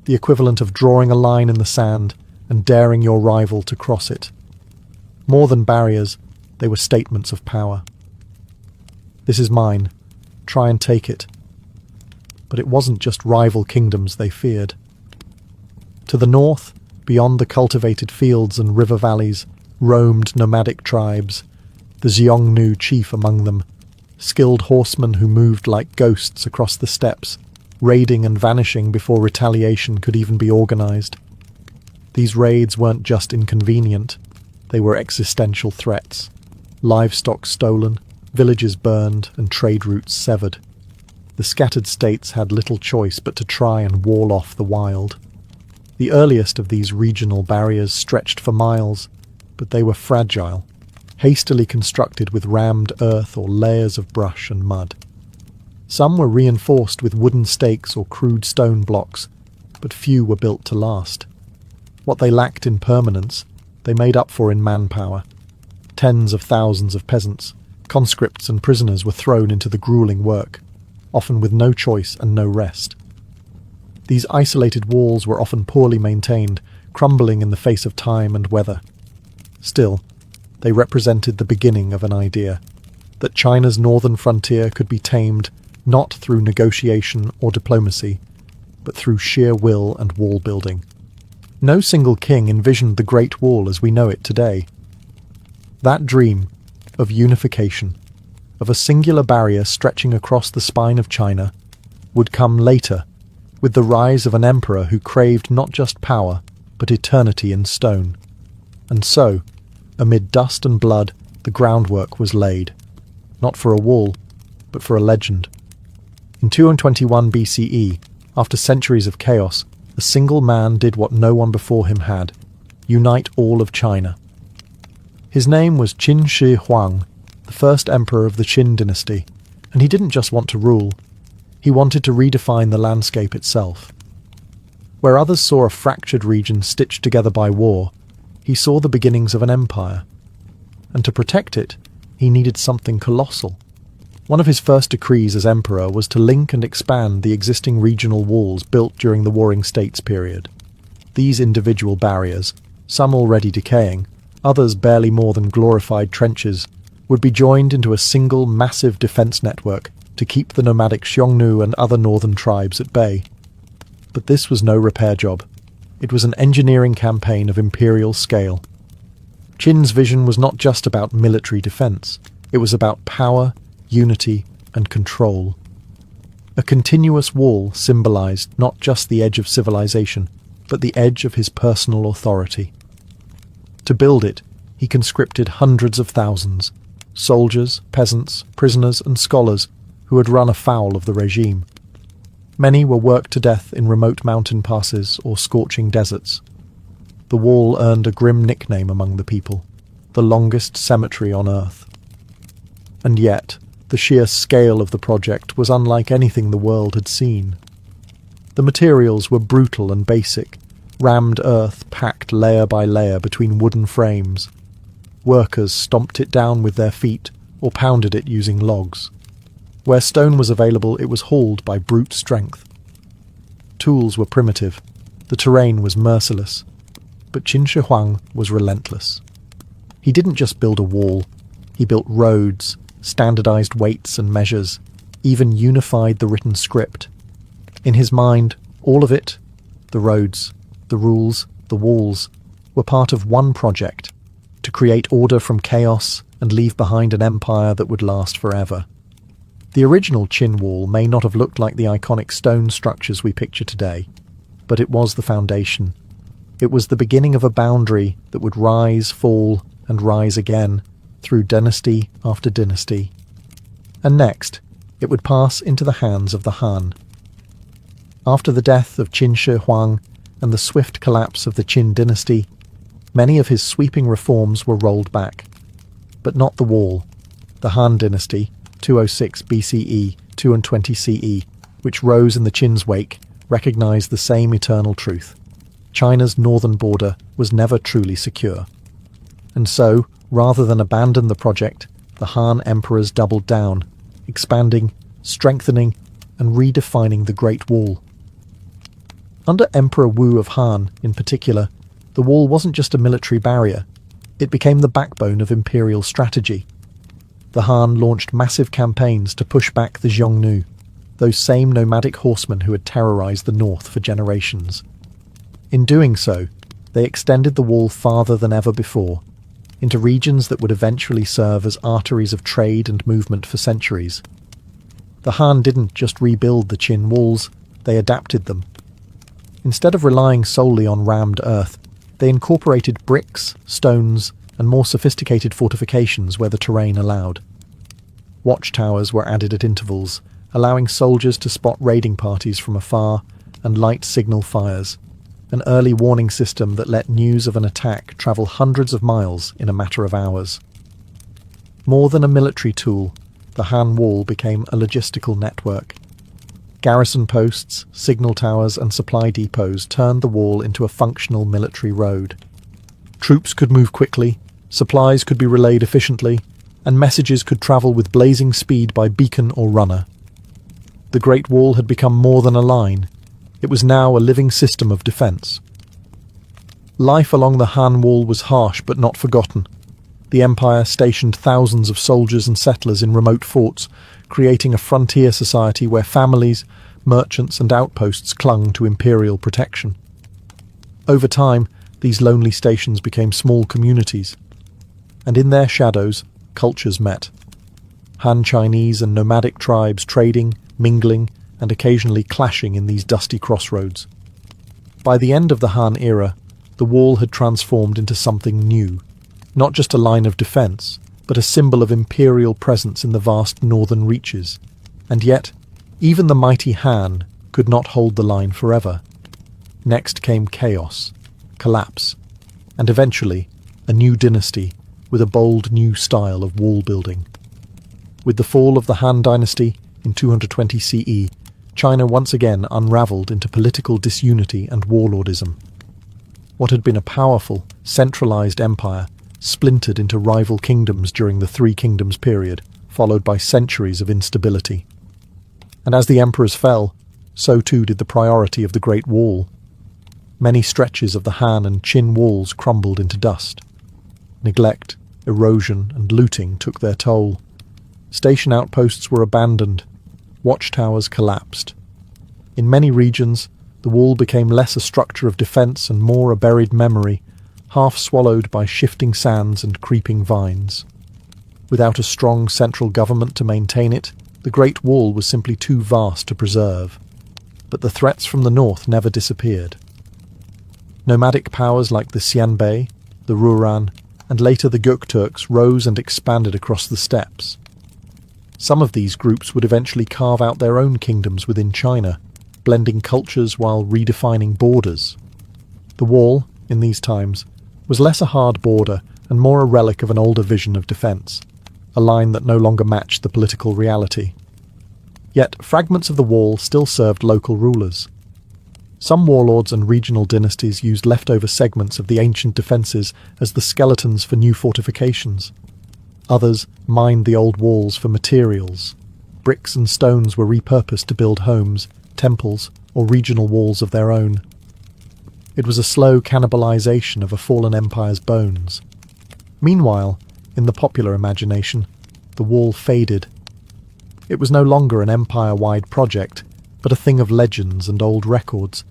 the equivalent of drawing a line in the sand and daring your rival to cross it. More than barriers, they were statements of power. This is mine. Try and take it. But it wasn't just rival kingdoms they feared. To the north, beyond the cultivated fields and river valleys, roamed nomadic tribes, the Xiongnu chief among them, skilled horsemen who moved like ghosts across the steppes, raiding and vanishing before retaliation could even be organized. These raids weren't just inconvenient, they were existential threats. Livestock stolen, villages burned, and trade routes severed. The scattered states had little choice but to try and wall off the wild. The earliest of these regional barriers stretched for miles, but they were fragile, hastily constructed with rammed earth or layers of brush and mud. Some were reinforced with wooden stakes or crude stone blocks, but few were built to last. What they lacked in permanence, they made up for in manpower. Tens of thousands of peasants, conscripts and prisoners were thrown into the grueling work, often with no choice and no rest. These isolated walls were often poorly maintained, crumbling in the face of time and weather. Still, they represented the beginning of an idea, that China's northern frontier could be tamed not through negotiation or diplomacy, but through sheer will and wall building. No single king envisioned the Great Wall as we know it today. That dream of unification, of a singular barrier stretching across the spine of China, would come later, with the rise of an emperor who craved not just power, but eternity in stone. And so, amid dust and blood, the groundwork was laid, not for a wall, but for a legend. In 221 BCE, after centuries of chaos, a single man did what no one before him had: unite all of China. His name was Qin Shi Huang, the first emperor of the Qin dynasty, and he didn't just want to rule, he wanted to redefine the landscape itself. Where others saw a fractured region stitched together by war, he saw the beginnings of an empire. And to protect it, he needed something colossal. One of his first decrees as emperor was to link and expand the existing regional walls built during the Warring States period. These individual barriers, some already decaying, others barely more than glorified trenches, would be joined into a single massive defence network to keep the nomadic Xiongnu and other northern tribes at bay. But this was no repair job. It was an engineering campaign of imperial scale. Qin's vision was not just about military defence, it was about power, unity, and control. A continuous wall symbolised not just the edge of civilization, but the edge of his personal authority. To build it, he conscripted hundreds of thousands, soldiers, peasants, prisoners, and scholars who had run afoul of the regime. Many were worked to death in remote mountain passes or scorching deserts. The wall earned a grim nickname among the people, the longest cemetery on earth. And yet, the sheer scale of the project was unlike anything the world had seen. The materials were brutal and basic, rammed earth packed layer by layer between wooden frames. Workers stomped it down with their feet or pounded it using logs. Where stone was available, it was hauled by brute strength. Tools were primitive, the terrain was merciless, but Qin Shi Huang was relentless. He didn't just build a wall, he built roads, standardized weights and measures, even unified the written script. In his mind, all of it, the roads, the rules, the walls, were part of one project, to create order from chaos and leave behind an empire that would last forever. The original Qin wall may not have looked like the iconic stone structures we picture today, but it was the foundation. It was the beginning of a boundary that would rise, fall, and rise again, through dynasty after dynasty. And next, it would pass into the hands of the Han. After the death of Qin Shi Huang and the swift collapse of the Qin dynasty, many of his sweeping reforms were rolled back. But not the wall. The Han dynasty, 206 BCE, 220 CE, which rose in the Qin's wake, recognized the same eternal truth. China's northern border was never truly secure. And so, rather than abandon the project, the Han emperors doubled down, expanding, strengthening, and redefining the Great Wall. Under Emperor Wu of Han, in particular, the wall wasn't just a military barrier, it became the backbone of imperial strategy. The Han launched massive campaigns to push back the Xiongnu, those same nomadic horsemen who had terrorized the north for generations. In doing so, they extended the wall farther than ever before, into regions that would eventually serve as arteries of trade and movement for centuries. The Han didn't just rebuild the Qin walls, they adapted them. Instead of relying solely on rammed earth, they incorporated bricks, stones, and more sophisticated fortifications where the terrain allowed. Watchtowers were added at intervals, allowing soldiers to spot raiding parties from afar, and light signal fires, an early warning system that let news of an attack travel hundreds of miles in a matter of hours. More than a military tool, the Han Wall became a logistical network. Garrison posts, signal towers, and supply depots turned the wall into a functional military road. Troops could move quickly, supplies could be relayed efficiently, and messages could travel with blazing speed by beacon or runner. The Great Wall had become more than a line. It was now a living system of defence. Life along the Han Wall was harsh but not forgotten. The Empire stationed thousands of soldiers and settlers in remote forts, creating a frontier society where families, merchants and outposts clung to imperial protection. Over time, these lonely stations became small communities, and in their shadows, cultures met. Han Chinese and nomadic tribes trading, mingling, and occasionally clashing in these dusty crossroads. By the end of the Han era, the wall had transformed into something new, not just a line of defence, but a symbol of imperial presence in the vast northern reaches. And yet, even the mighty Han could not hold the line forever. Next came chaos, collapse, and eventually a new dynasty with a bold new style of wall building. With the fall of the Han dynasty in 220 CE, China once again unravelled into political disunity and warlordism. What had been a powerful, centralised empire splintered into rival kingdoms during the Three Kingdoms period, followed by centuries of instability. And as the emperors fell, so too did the priority of the Great Wall. Many stretches of the Han and Qin walls crumbled into dust. Neglect, erosion, and looting took their toll. Station outposts were abandoned. Watchtowers collapsed. In many regions, the wall became less a structure of defence and more a buried memory, half swallowed by shifting sands and creeping vines. Without a strong central government to maintain it, the Great Wall was simply too vast to preserve. But the threats from the north never disappeared. Nomadic powers like the Xianbei, the Rouran, and later the Gökturks rose and expanded across the steppes. Some of these groups would eventually carve out their own kingdoms within China, blending cultures while redefining borders. The wall, in these times, was less a hard border and more a relic of an older vision of defence, a line that no longer matched the political reality. Yet fragments of the wall still served local rulers. Some warlords and regional dynasties used leftover segments of the ancient defences as the skeletons for new fortifications. Others mined the old walls for materials. Bricks and stones were repurposed to build homes, temples, or regional walls of their own. It was a slow cannibalization of a fallen empire's bones. Meanwhile, in the popular imagination, the wall faded. It was no longer an empire-wide project, but a thing of legends and old records.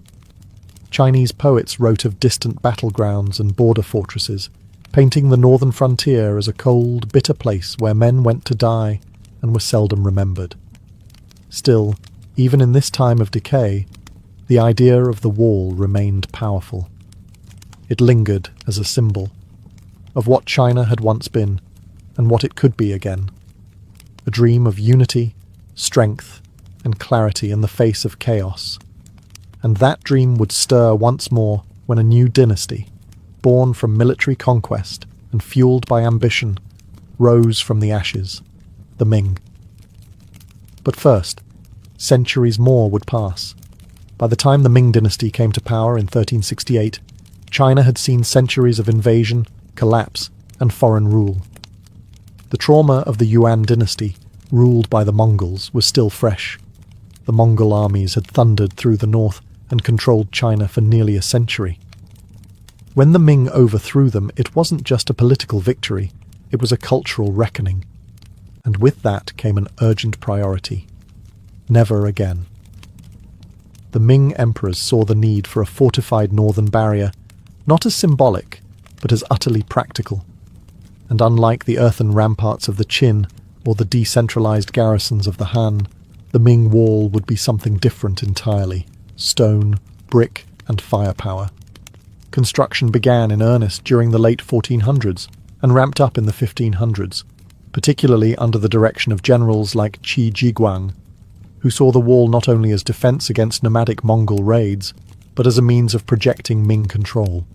Chinese poets wrote of distant battlegrounds and border fortresses, painting the northern frontier as a cold, bitter place where men went to die and were seldom remembered. Still, even in this time of decay, the idea of the wall remained powerful. It lingered as a symbol of what China had once been and what it could be again. A dream of unity, strength, and clarity in the face of chaos. And that dream would stir once more when a new dynasty, born from military conquest and fueled by ambition, rose from the ashes, the Ming. But first, centuries more would pass. By the time the Ming dynasty came to power in 1368, China had seen centuries of invasion, collapse, and foreign rule. The trauma of the Yuan dynasty, ruled by the Mongols, was still fresh. The Mongol armies had thundered through the north and controlled China for nearly a century. When the Ming overthrew them, it wasn't just a political victory, it was a cultural reckoning. And with that came an urgent priority. Never again. The Ming emperors saw the need for a fortified northern barrier, not as symbolic, but as utterly practical. And unlike the earthen ramparts of the Qin or the decentralized garrisons of the Han, the Ming wall would be something different entirely: stone, brick, and firepower. Construction began in earnest during the late 1400s and ramped up in the 1500s, particularly under the direction of generals like Qi Jiguang, who saw the wall not only as defense against nomadic Mongol raids, but as a means of projecting Ming control.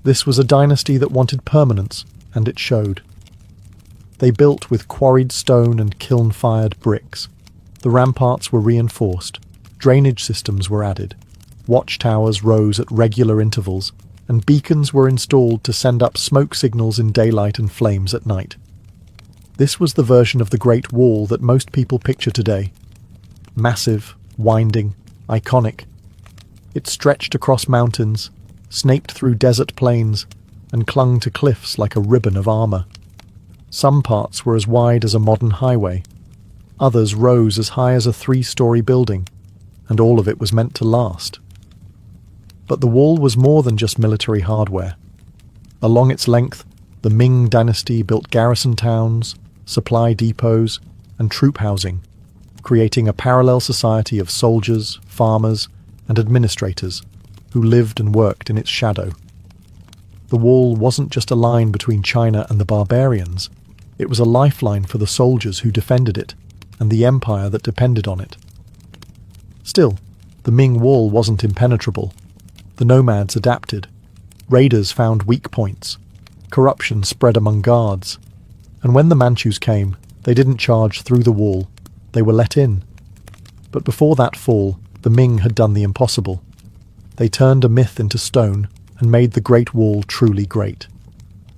This was a dynasty that wanted permanence, and it showed. They built with quarried stone and kiln-fired bricks. The ramparts were reinforced, drainage systems were added, watchtowers rose at regular intervals, and beacons were installed to send up smoke signals in daylight and flames at night. This was the version of the Great Wall that most people picture today. Massive, winding, iconic. It stretched across mountains, snaked through desert plains, and clung to cliffs like a ribbon of armour. Some parts were as wide as a modern highway. Others rose as high as a 3-story building, and all of it was meant to last. But the wall was more than just military hardware. Along its length, the Ming dynasty built garrison towns, supply depots, and troop housing, creating a parallel society of soldiers, farmers, and administrators, who lived and worked in its shadow. The wall wasn't just a line between China and the barbarians, it was a lifeline for the soldiers who defended it and the empire that depended on it. Still, the Ming wall wasn't impenetrable. The nomads adapted. Raiders found weak points. Corruption spread among guards. And when the Manchus came, they didn't charge through the wall, they were let in. But before that fall, the Ming had done the impossible. They turned a myth into stone and made the Great Wall truly great.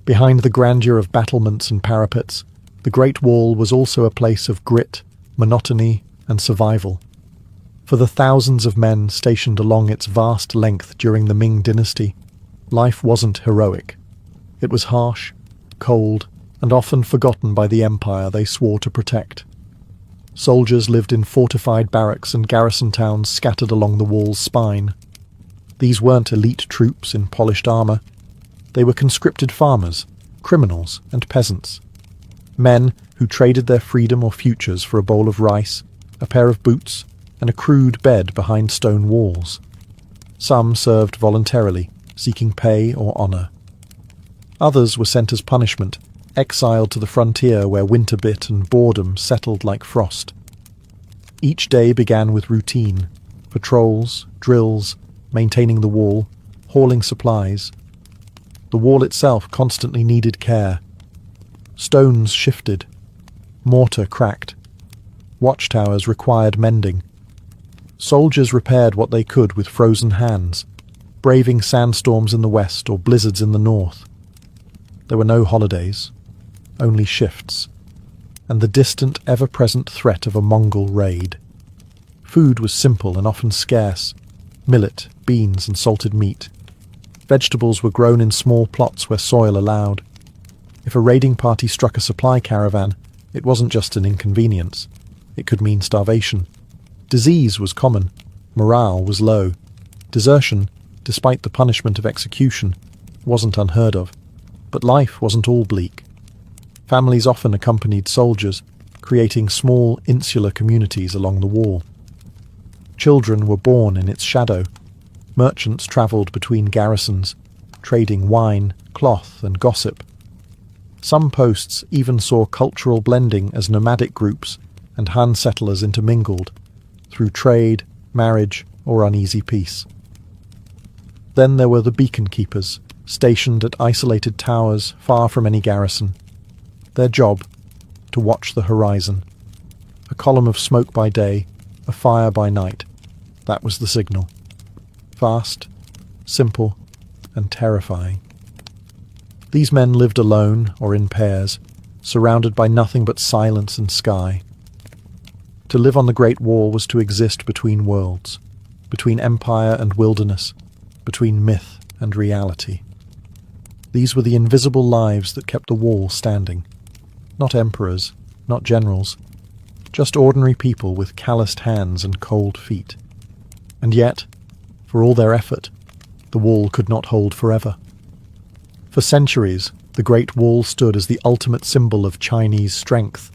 Behind the grandeur of battlements and parapets, the Great Wall was also a place of grit, monotony, and survival. For the thousands of men stationed along its vast length during the Ming dynasty, life wasn't heroic. It was harsh, cold, and often forgotten by the empire they swore to protect. Soldiers lived in fortified barracks and garrison towns scattered along the wall's spine. These weren't elite troops in polished armour. They were conscripted farmers, criminals, and peasants. Men who traded their freedom or futures for a bowl of rice, a pair of boots, and a crude bed behind stone walls. Some served voluntarily, seeking pay or honour. Others were sent as punishment, exiled to the frontier where winter bit and boredom settled like frost. Each day began with routine: patrols, drills, maintaining the wall, hauling supplies. The wall itself constantly needed care. Stones shifted. Mortar cracked. Watchtowers required mending. Soldiers repaired what they could with frozen hands, braving sandstorms in the west or blizzards in the north. There were no holidays, only shifts, and the distant, ever-present threat of a Mongol raid. Food was simple and often scarce: millet, beans, and salted meat. Vegetables were grown in small plots where soil allowed. If a raiding party struck a supply caravan, it wasn't just an inconvenience. It could mean starvation. Disease was common. Morale was low. Desertion, despite the punishment of execution, wasn't unheard of. But life wasn't all bleak. Families often accompanied soldiers, creating small, insular communities along the wall. Children were born in its shadow. Merchants travelled between garrisons, trading wine, cloth, and gossip. Some posts even saw cultural blending as nomadic groups and Han settlers intermingled, through trade, marriage, or uneasy peace. Then there were the beacon keepers, stationed at isolated towers far from any garrison. Their job, to watch the horizon. A column of smoke by day, a fire by night. That was the signal. Fast, simple, and terrifying. These men lived alone or in pairs, surrounded by nothing but silence and sky. To live on the Great Wall was to exist between worlds, between empire and wilderness, between myth and reality. These were the invisible lives that kept the wall standing. Not emperors, not generals, just ordinary people with calloused hands and cold feet. And yet, for all their effort, the wall could not hold forever. For centuries, the Great Wall stood as the ultimate symbol of Chinese strength,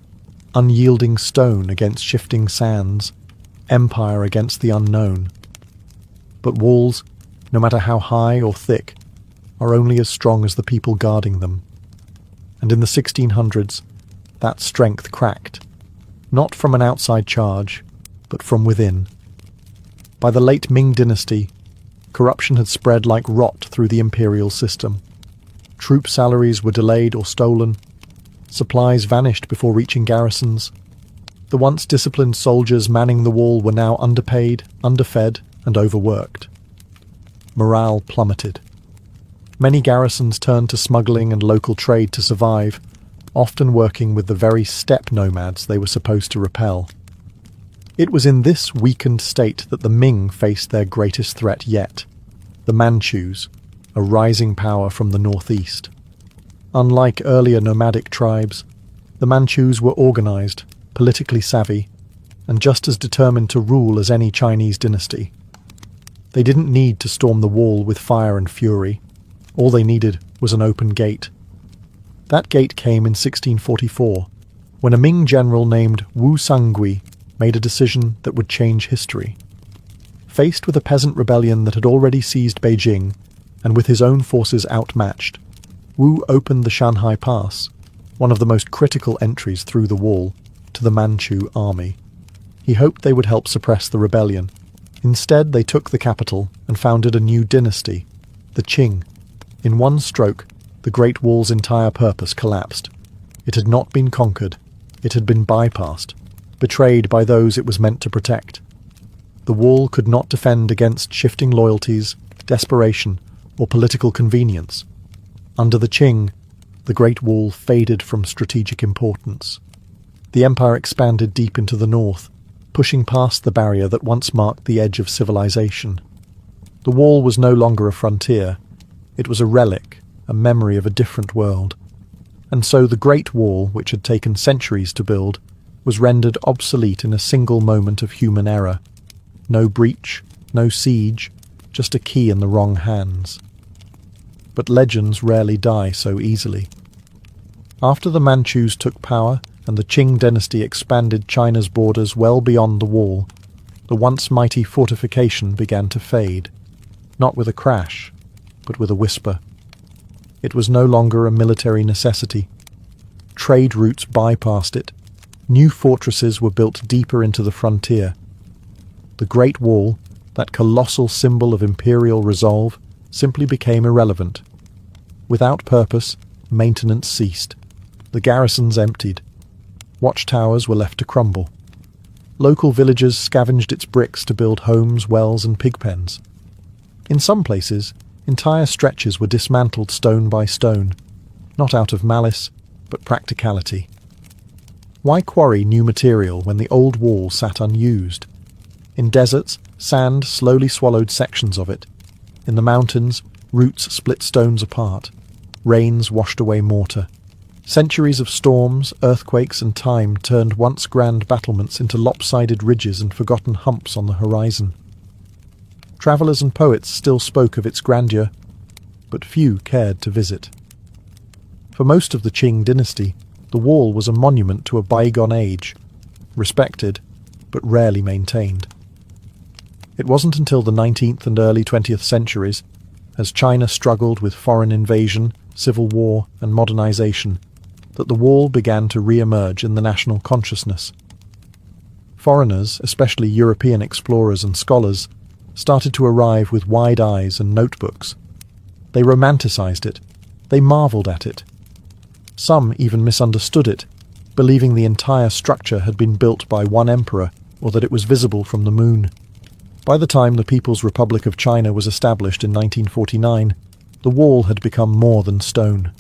unyielding stone against shifting sands, empire against the unknown. But walls, no matter how high or thick, are only as strong as the people guarding them. And in the 1600s, that strength cracked, not from an outside charge, but from within. By the late Ming dynasty, corruption had spread like rot through the imperial system. Troop salaries were delayed or stolen. Supplies vanished before reaching garrisons. The once disciplined soldiers manning the wall were now underpaid, underfed, and overworked. Morale plummeted. Many garrisons turned to smuggling and local trade to survive, often working with the very steppe nomads they were supposed to repel. It was in this weakened state that the Ming faced their greatest threat yet, the Manchus, a rising power from the northeast. Unlike earlier nomadic tribes, the Manchus were organized, politically savvy, and just as determined to rule as any Chinese dynasty. They didn't need to storm the wall with fire and fury. All they needed was an open gate. That gate came in 1644, when a Ming general named Wu Sangui made a decision that would change history. Faced with a peasant rebellion that had already seized Beijing, and with his own forces outmatched, Wu opened the Shanhai Pass, one of the most critical entries through the wall, to the Manchu army. He hoped they would help suppress the rebellion. Instead, they took the capital and founded a new dynasty, the Qing. In one stroke, the Great Wall's entire purpose collapsed. It had not been conquered. It had been bypassed, betrayed by those it was meant to protect. The wall could not defend against shifting loyalties, desperation, or political convenience. Under the Qing, the Great Wall faded from strategic importance. The empire expanded deep into the north, pushing past the barrier that once marked the edge of civilization. The wall was no longer a frontier. It was a relic, a memory of a different world. And so the Great Wall, which had taken centuries to build, was rendered obsolete in a single moment of human error. No breach, no siege, just a key in the wrong hands. But legends rarely die so easily. After the Manchus took power and the Qing dynasty expanded China's borders well beyond the wall, the once mighty fortification began to fade, not with a crash, but with a whisper. It was no longer a military necessity. Trade routes bypassed it. New fortresses were built deeper into the frontier. The Great Wall, that colossal symbol of imperial resolve, simply became irrelevant. Without purpose, maintenance ceased. The garrisons emptied. Watchtowers were left to crumble. Local villagers scavenged its bricks to build homes, wells, and pig pens. In some places, entire stretches were dismantled stone by stone, not out of malice, but practicality. Why quarry new material when the old wall sat unused? In deserts, sand slowly swallowed sections of it. In the mountains, roots split stones apart. Rains washed away mortar. Centuries of storms, earthquakes, and time turned once grand battlements into lopsided ridges and forgotten humps on the horizon. Travellers and poets still spoke of its grandeur, but few cared to visit. For most of the Qing dynasty, the wall was a monument to a bygone age, respected, but rarely maintained. It wasn't until the 19th and early 20th centuries, as China struggled with foreign invasion, civil war, and modernization, that the wall began to re-emerge in the national consciousness. Foreigners, especially European explorers and scholars, started to arrive with wide eyes and notebooks. They romanticized it. They marveled at it. Some even misunderstood it, believing the entire structure had been built by one emperor or that it was visible from the moon. By the time the People's Republic of China was established in 1949, the wall had become more than stone.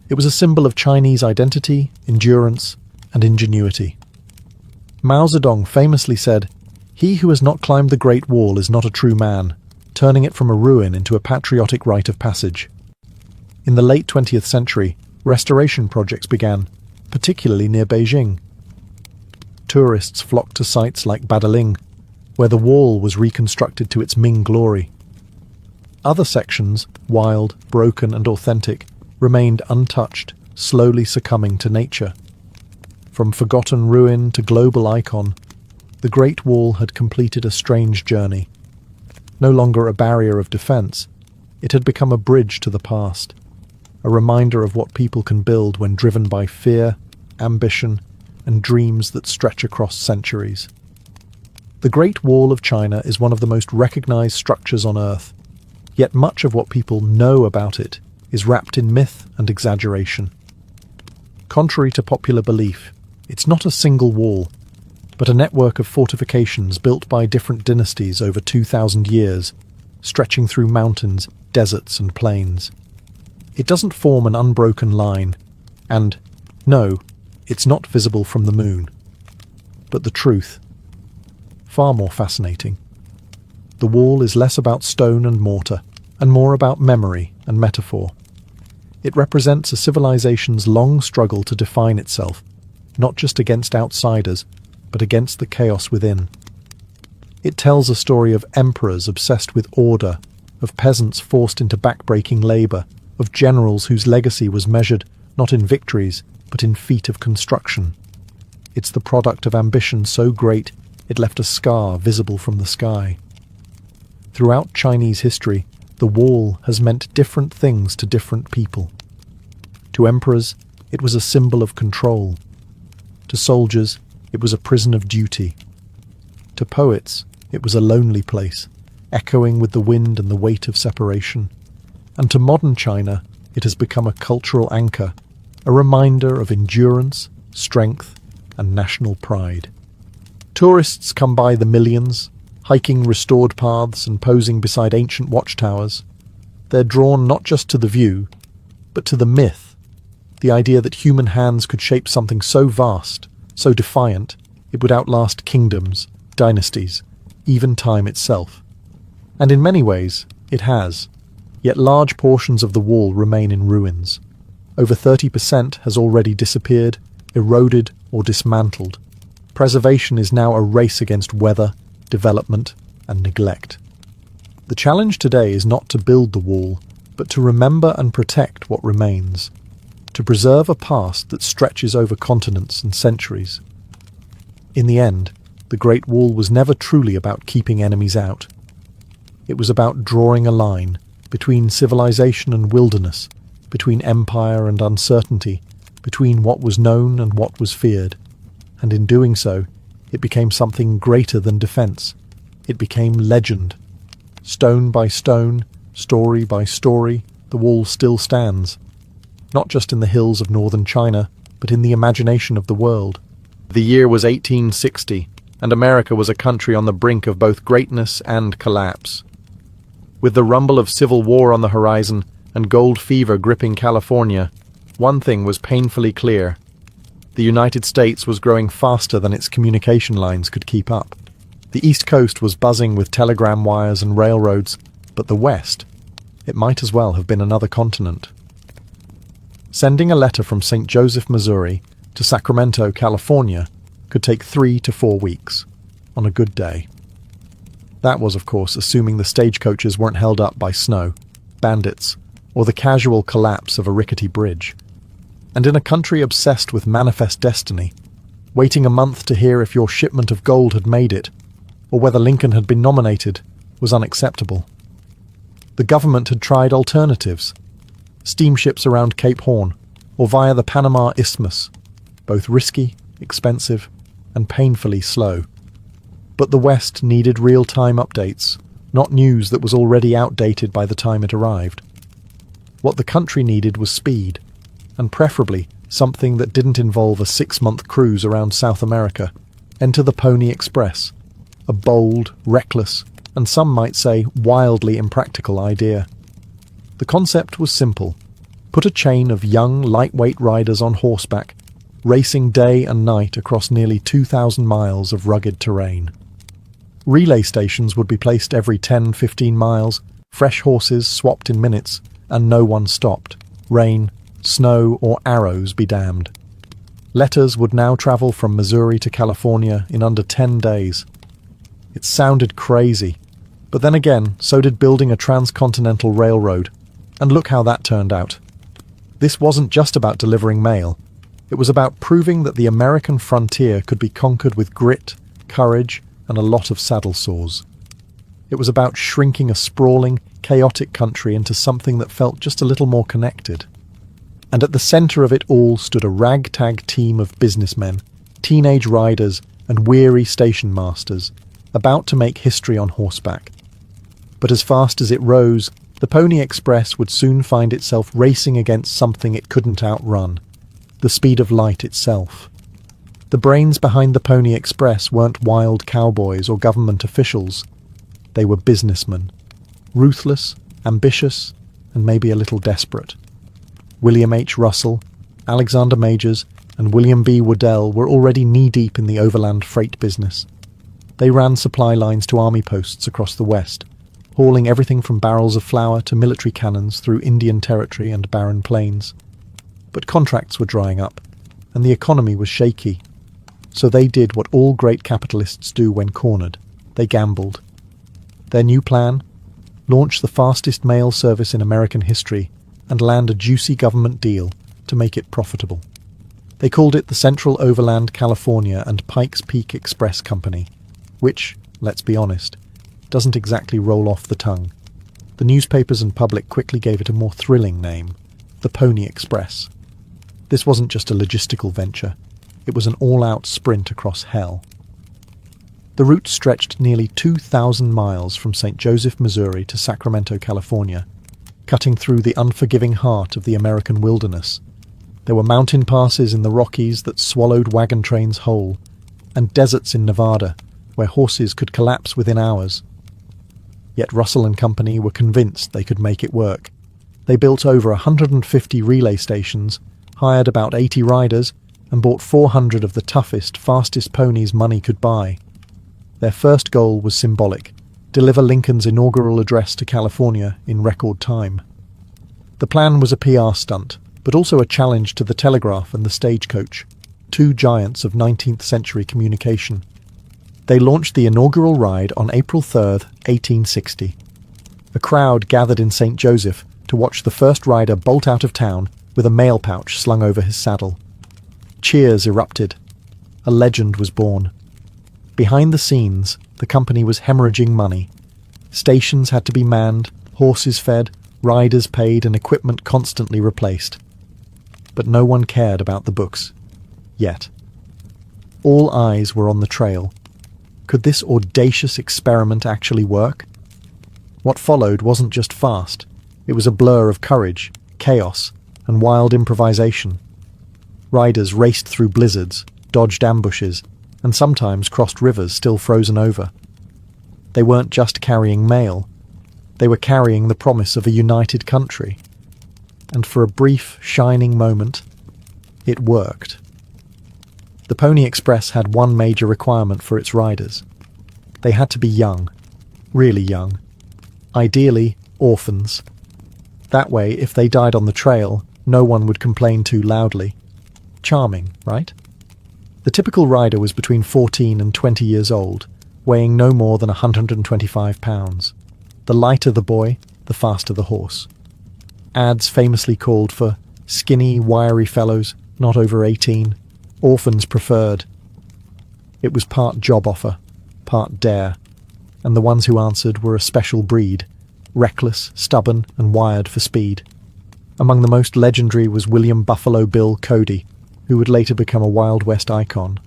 It was a symbol of Chinese identity, endurance, and ingenuity. Mao Zedong famously said, "He who has not climbed the Great Wall is not a true man," turning it from a ruin into a patriotic rite of passage. In the late 20th century, restoration projects began, particularly near Beijing. Tourists flocked to sites like Badaling, where the wall was reconstructed to its Ming glory. Other sections, wild, broken, and authentic, remained untouched, slowly succumbing to nature. From forgotten ruin to global icon, the Great Wall had completed a strange journey. No longer a barrier of defense, it had become a bridge to the past, a reminder of what people can build when driven by fear, ambition, and dreams that stretch across centuries. The Great Wall of China is one of the most recognized structures on Earth, yet much of what people know about it is wrapped in myth and exaggeration. Contrary to popular belief, it's not a single wall, but a network of fortifications built by different dynasties over 2,000 years, stretching through mountains, deserts, and plains. It doesn't form an unbroken line, and, no, it's not visible from the moon. But the truth, far more fascinating. The wall is less about stone and mortar, and more about memory and metaphor. It represents a civilization's long struggle to define itself, not just against outsiders, but against the chaos within. It tells a story of emperors obsessed with order, of peasants forced into backbreaking labor, of generals whose legacy was measured not in victories, but in feat of construction. It's the product of ambition so great it left a scar visible from the sky. Throughout Chinese history, the wall has meant different things to different people. To emperors, it was a symbol of control. To soldiers, it was a prison of duty. To poets, it was a lonely place, echoing with the wind and the weight of separation. And to modern China, it has become a cultural anchor, a reminder of endurance, strength, and national pride. Tourists come by the millions, hiking restored paths and posing beside ancient watchtowers. They're drawn not just to the view, but to the myth, the idea that human hands could shape something so vast, so defiant, it would outlast kingdoms, dynasties, even time itself. And in many ways, it has. Yet large portions of the wall remain in ruins. Over 30% has already disappeared, eroded, or dismantled. Preservation is now a race against weather, development, and neglect. The challenge today is not to build the wall, but to remember and protect what remains, to preserve a past that stretches over continents and centuries. In the end, the Great Wall was never truly about keeping enemies out. It was about drawing a line between civilization and wilderness, between empire and uncertainty, between what was known and what was feared. And in doing so, it became something greater than defense. It became legend. Stone by stone, story by story, the wall still stands. Not just in the hills of northern China, but in the imagination of the world. The year was 1860, and America was a country on the brink of both greatness and collapse. With the rumble of civil war on the horizon and gold fever gripping California, one thing was painfully clear. The United States was growing faster than its communication lines could keep up. The East Coast was buzzing with telegram wires and railroads, but the West, it might as well have been another continent. Sending a letter from St. Joseph, Missouri, to Sacramento, California, could take 3 to 4 weeks, on a good day. That was, of course, assuming the stagecoaches weren't held up by snow, bandits, or the casual collapse of a rickety bridge. And in a country obsessed with manifest destiny, waiting a month to hear if your shipment of gold had made it, or whether Lincoln had been nominated, was unacceptable. The government had tried alternatives, steamships around Cape Horn, or via the Panama Isthmus, both risky, expensive, and painfully slow. But the West needed real-time updates, not news that was already outdated by the time it arrived. What the country needed was speed, and preferably something that didn't involve a 6-month cruise around South America. Enter the Pony Express, a bold, reckless, and some might say wildly impractical idea. The concept was simple. Put a chain of young, lightweight riders on horseback, racing day and night across nearly 2,000 miles of rugged terrain. Relay stations would be placed every 10-15 miles, fresh horses swapped in minutes, and no one stopped. Rain, snow, or arrows be damned. Letters would now travel from Missouri to California in under 10 days. It sounded crazy, but then again, so did building a transcontinental railroad. And look how that turned out. This wasn't just about delivering mail. It was about proving that the American frontier could be conquered with grit, courage, and a lot of saddle sores. It was about shrinking a sprawling, chaotic country into something that felt just a little more connected. And at the centre of it all stood a ragtag team of businessmen, teenage riders, and weary station masters, about to make history on horseback. But as fast as it rose, the Pony Express would soon find itself racing against something it couldn't outrun, the speed of light itself. The brains behind the Pony Express weren't wild cowboys or government officials. They were businessmen, ruthless, ambitious, and maybe a little desperate. William H. Russell, Alexander Majors, and William B. Waddell were already knee-deep in the overland freight business. They ran supply lines to army posts across the West, hauling everything from barrels of flour to military cannons through Indian Territory and barren plains. But contracts were drying up, and the economy was shaky. So they did what all great capitalists do when cornered. They gambled. Their new plan? Launch the fastest mail service in American history and land a juicy government deal to make it profitable. They called it the Central Overland California and Pikes Peak Express Company, which, let's be honest, doesn't exactly roll off the tongue. The newspapers and public quickly gave it a more thrilling name, the Pony Express. This wasn't just a logistical venture, it was an all-out sprint across hell. The route stretched nearly 2,000 miles from St. Joseph, Missouri to Sacramento, California, cutting through the unforgiving heart of the American wilderness. There were mountain passes in the Rockies that swallowed wagon trains whole, and deserts in Nevada where horses could collapse within hours. Yet Russell and Company were convinced they could make it work. They built over 150 relay stations, hired about 80 riders, and bought 400 of the toughest, fastest ponies money could buy. Their first goal was symbolic: deliver Lincoln's inaugural address to California in record time. The plan was a PR stunt, but also a challenge to the telegraph and the stagecoach, two giants of 19th century communication. They launched the inaugural ride on April 3rd, 1860. A crowd gathered in St. Joseph to watch the first rider bolt out of town with a mail pouch slung over his saddle. Cheers erupted. A legend was born. Behind the scenes, the company was hemorrhaging money. Stations had to be manned, horses fed, riders paid, and equipment constantly replaced. But no one cared about the books. Yet. All eyes were on the trail. Could this audacious experiment actually work? What followed wasn't just fast. It was a blur of courage, chaos, and wild improvisation. Riders raced through blizzards, dodged ambushes, and sometimes crossed rivers still frozen over. They weren't just carrying mail. They were carrying the promise of a united country. And for a brief, shining moment, it worked. The Pony Express had one major requirement for its riders. They had to be young, really young. Ideally, orphans. That way, if they died on the trail, no one would complain too loudly. Charming, right? The typical rider was between 14 and 20 years old, weighing no more than 125 pounds. The lighter the boy, the faster the horse. Ads famously called for skinny, wiry fellows, not over 18, orphans preferred. It was part job offer, part dare, and the ones who answered were a special breed, reckless, stubborn, and wired for speed. Among the most legendary was William Buffalo Bill Cody, who would later become a Wild West icon.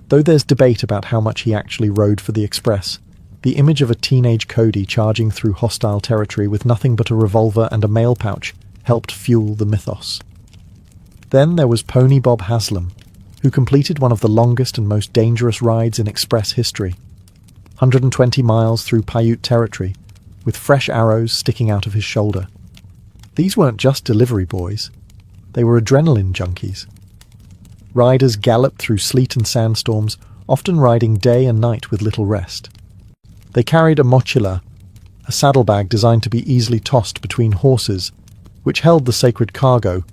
Though there's debate about how much he actually rode for the Express, the image of a teenage Cody charging through hostile territory with nothing but a revolver and a mail pouch helped fuel the mythos. Then there was Pony Bob Haslam, who completed one of the longest and most dangerous rides in Express history. 120 miles through Paiute territory, with fresh arrows sticking out of his shoulder. These weren't just delivery boys. They were adrenaline junkies. Riders galloped through sleet and sandstorms, often riding day and night with little rest. They carried a mochila, a saddlebag designed to be easily tossed between horses, which held the sacred cargo,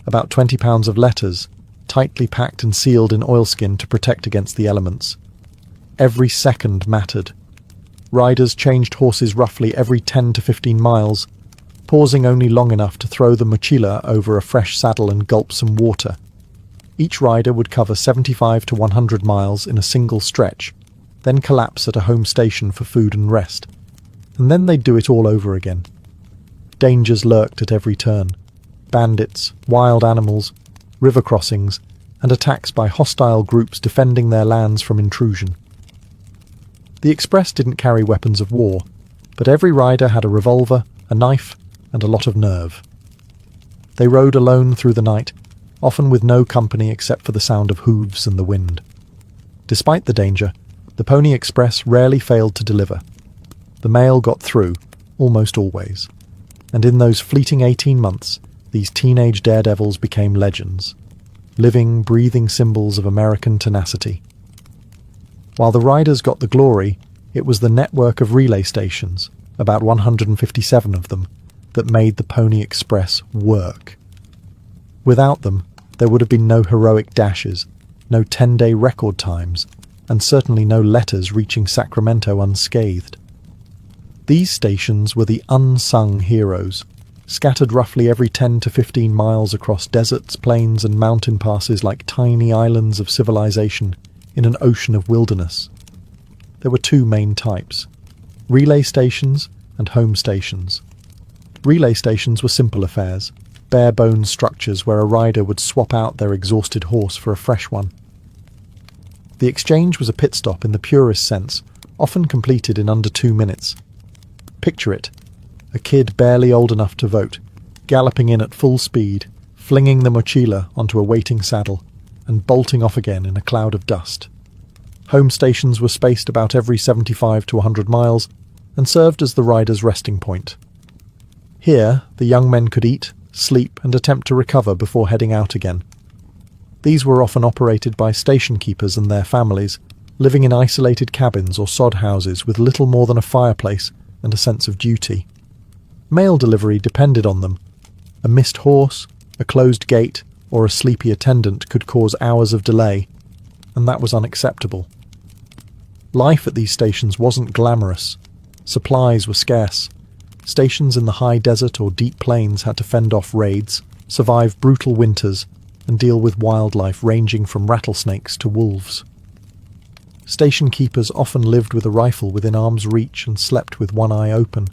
about 20 pounds of letters, tightly packed and sealed in oilskin to protect against the elements. Every second mattered. Riders changed horses roughly every 10 to 15 miles, pausing only long enough to throw the mochila over a fresh saddle and gulp some water. Each rider would cover 75 to 100 miles in a single stretch, then collapse at a home station for food and rest. And then they'd do it all over again. Dangers lurked at every turn. Bandits, wild animals, river crossings, and attacks by hostile groups defending their lands from intrusion. The Express didn't carry weapons of war, but every rider had a revolver, a knife, and a lot of nerve. They rode alone through the night, often with no company except for the sound of hooves and the wind. Despite the danger, the Pony Express rarely failed to deliver. The mail got through, almost always. And in those fleeting 18 months, these teenage daredevils became legends, living, breathing symbols of American tenacity. While the riders got the glory, it was the network of relay stations, about 157 of them, that made the Pony Express work. Without them, there would have been no heroic dashes, no 10-day record times, and certainly no letters reaching Sacramento unscathed. These stations were the unsung heroes, scattered roughly every 10 to 15 miles across deserts, plains, and mountain passes like tiny islands of civilization in an ocean of wilderness. There were two main types: relay stations and home stations. Relay stations were simple affairs, bare-bones structures where a rider would swap out their exhausted horse for a fresh one. The exchange was a pit stop in the purest sense, often completed in under 2 minutes. Picture it, a kid barely old enough to vote, galloping in at full speed, flinging the mochila onto a waiting saddle, and bolting off again in a cloud of dust. Home stations were spaced about every 75 to 100 miles and served as the rider's resting point. Here, the young men could eat, sleep, and attempt to recover before heading out again. These were often operated by station keepers and their families, living in isolated cabins or sod houses with little more than a fireplace and a sense of duty. Mail delivery depended on them. A missed horse, a closed gate, or a sleepy attendant could cause hours of delay, and that was unacceptable. Life at these stations wasn't glamorous. Supplies were scarce. Stations in the high desert or deep plains had to fend off raids, survive brutal winters, and deal with wildlife ranging from rattlesnakes to wolves. Station keepers often lived with a rifle within arm's reach and slept with one eye open.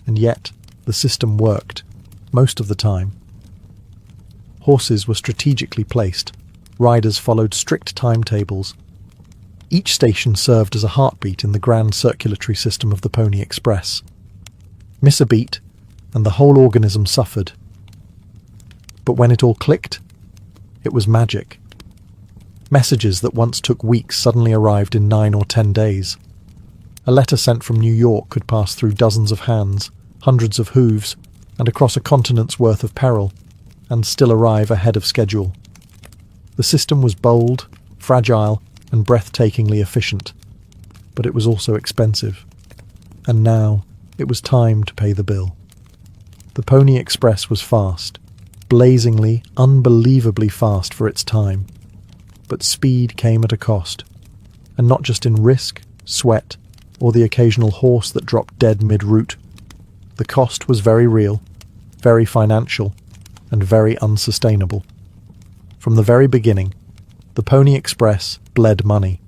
And yet, the system worked, most of the time. Horses were strategically placed. Riders followed strict timetables. Each station served as a heartbeat in the grand circulatory system of the Pony Express. Miss a beat, and the whole organism suffered. But when it all clicked, it was magic. Messages that once took weeks suddenly arrived in 9 or 10 days. A letter sent from New York could pass through dozens of hands, hundreds of hooves, and across a continent's worth of peril, and still arrive ahead of schedule. The system was bold, fragile, and breathtakingly efficient, but it was also expensive. And now, it was time to pay the bill. The Pony Express was fast, blazingly, unbelievably fast for its time. But speed came at a cost, and not just in risk, sweat, or the occasional horse that dropped dead mid-route. The cost was very real, very financial, and very unsustainable. From the very beginning, the Pony Express bled money.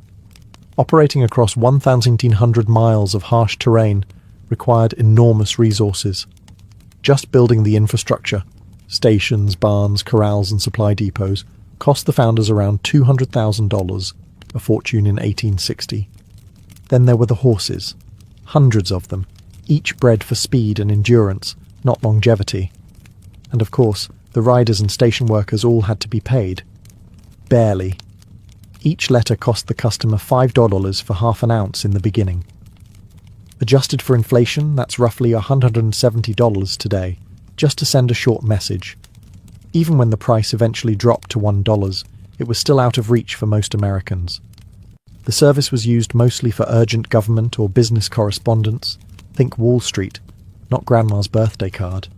Operating across 1,700 miles of harsh terrain required enormous resources. Just building the infrastructure, stations, barns, corrals and supply depots, cost the founders around $200,000, a fortune in 1860. Then there were the horses, hundreds of them, each bred for speed and endurance, not longevity. And of course, the riders and station workers all had to be paid. Barely. Each letter cost the customer $5 for half an ounce in the beginning. Adjusted for inflation, that's roughly $170 today, just to send a short message. Even when the price eventually dropped to $1, it was still out of reach for most Americans. The service was used mostly for urgent government or business correspondence. Think Wall Street, not Grandma's birthday card.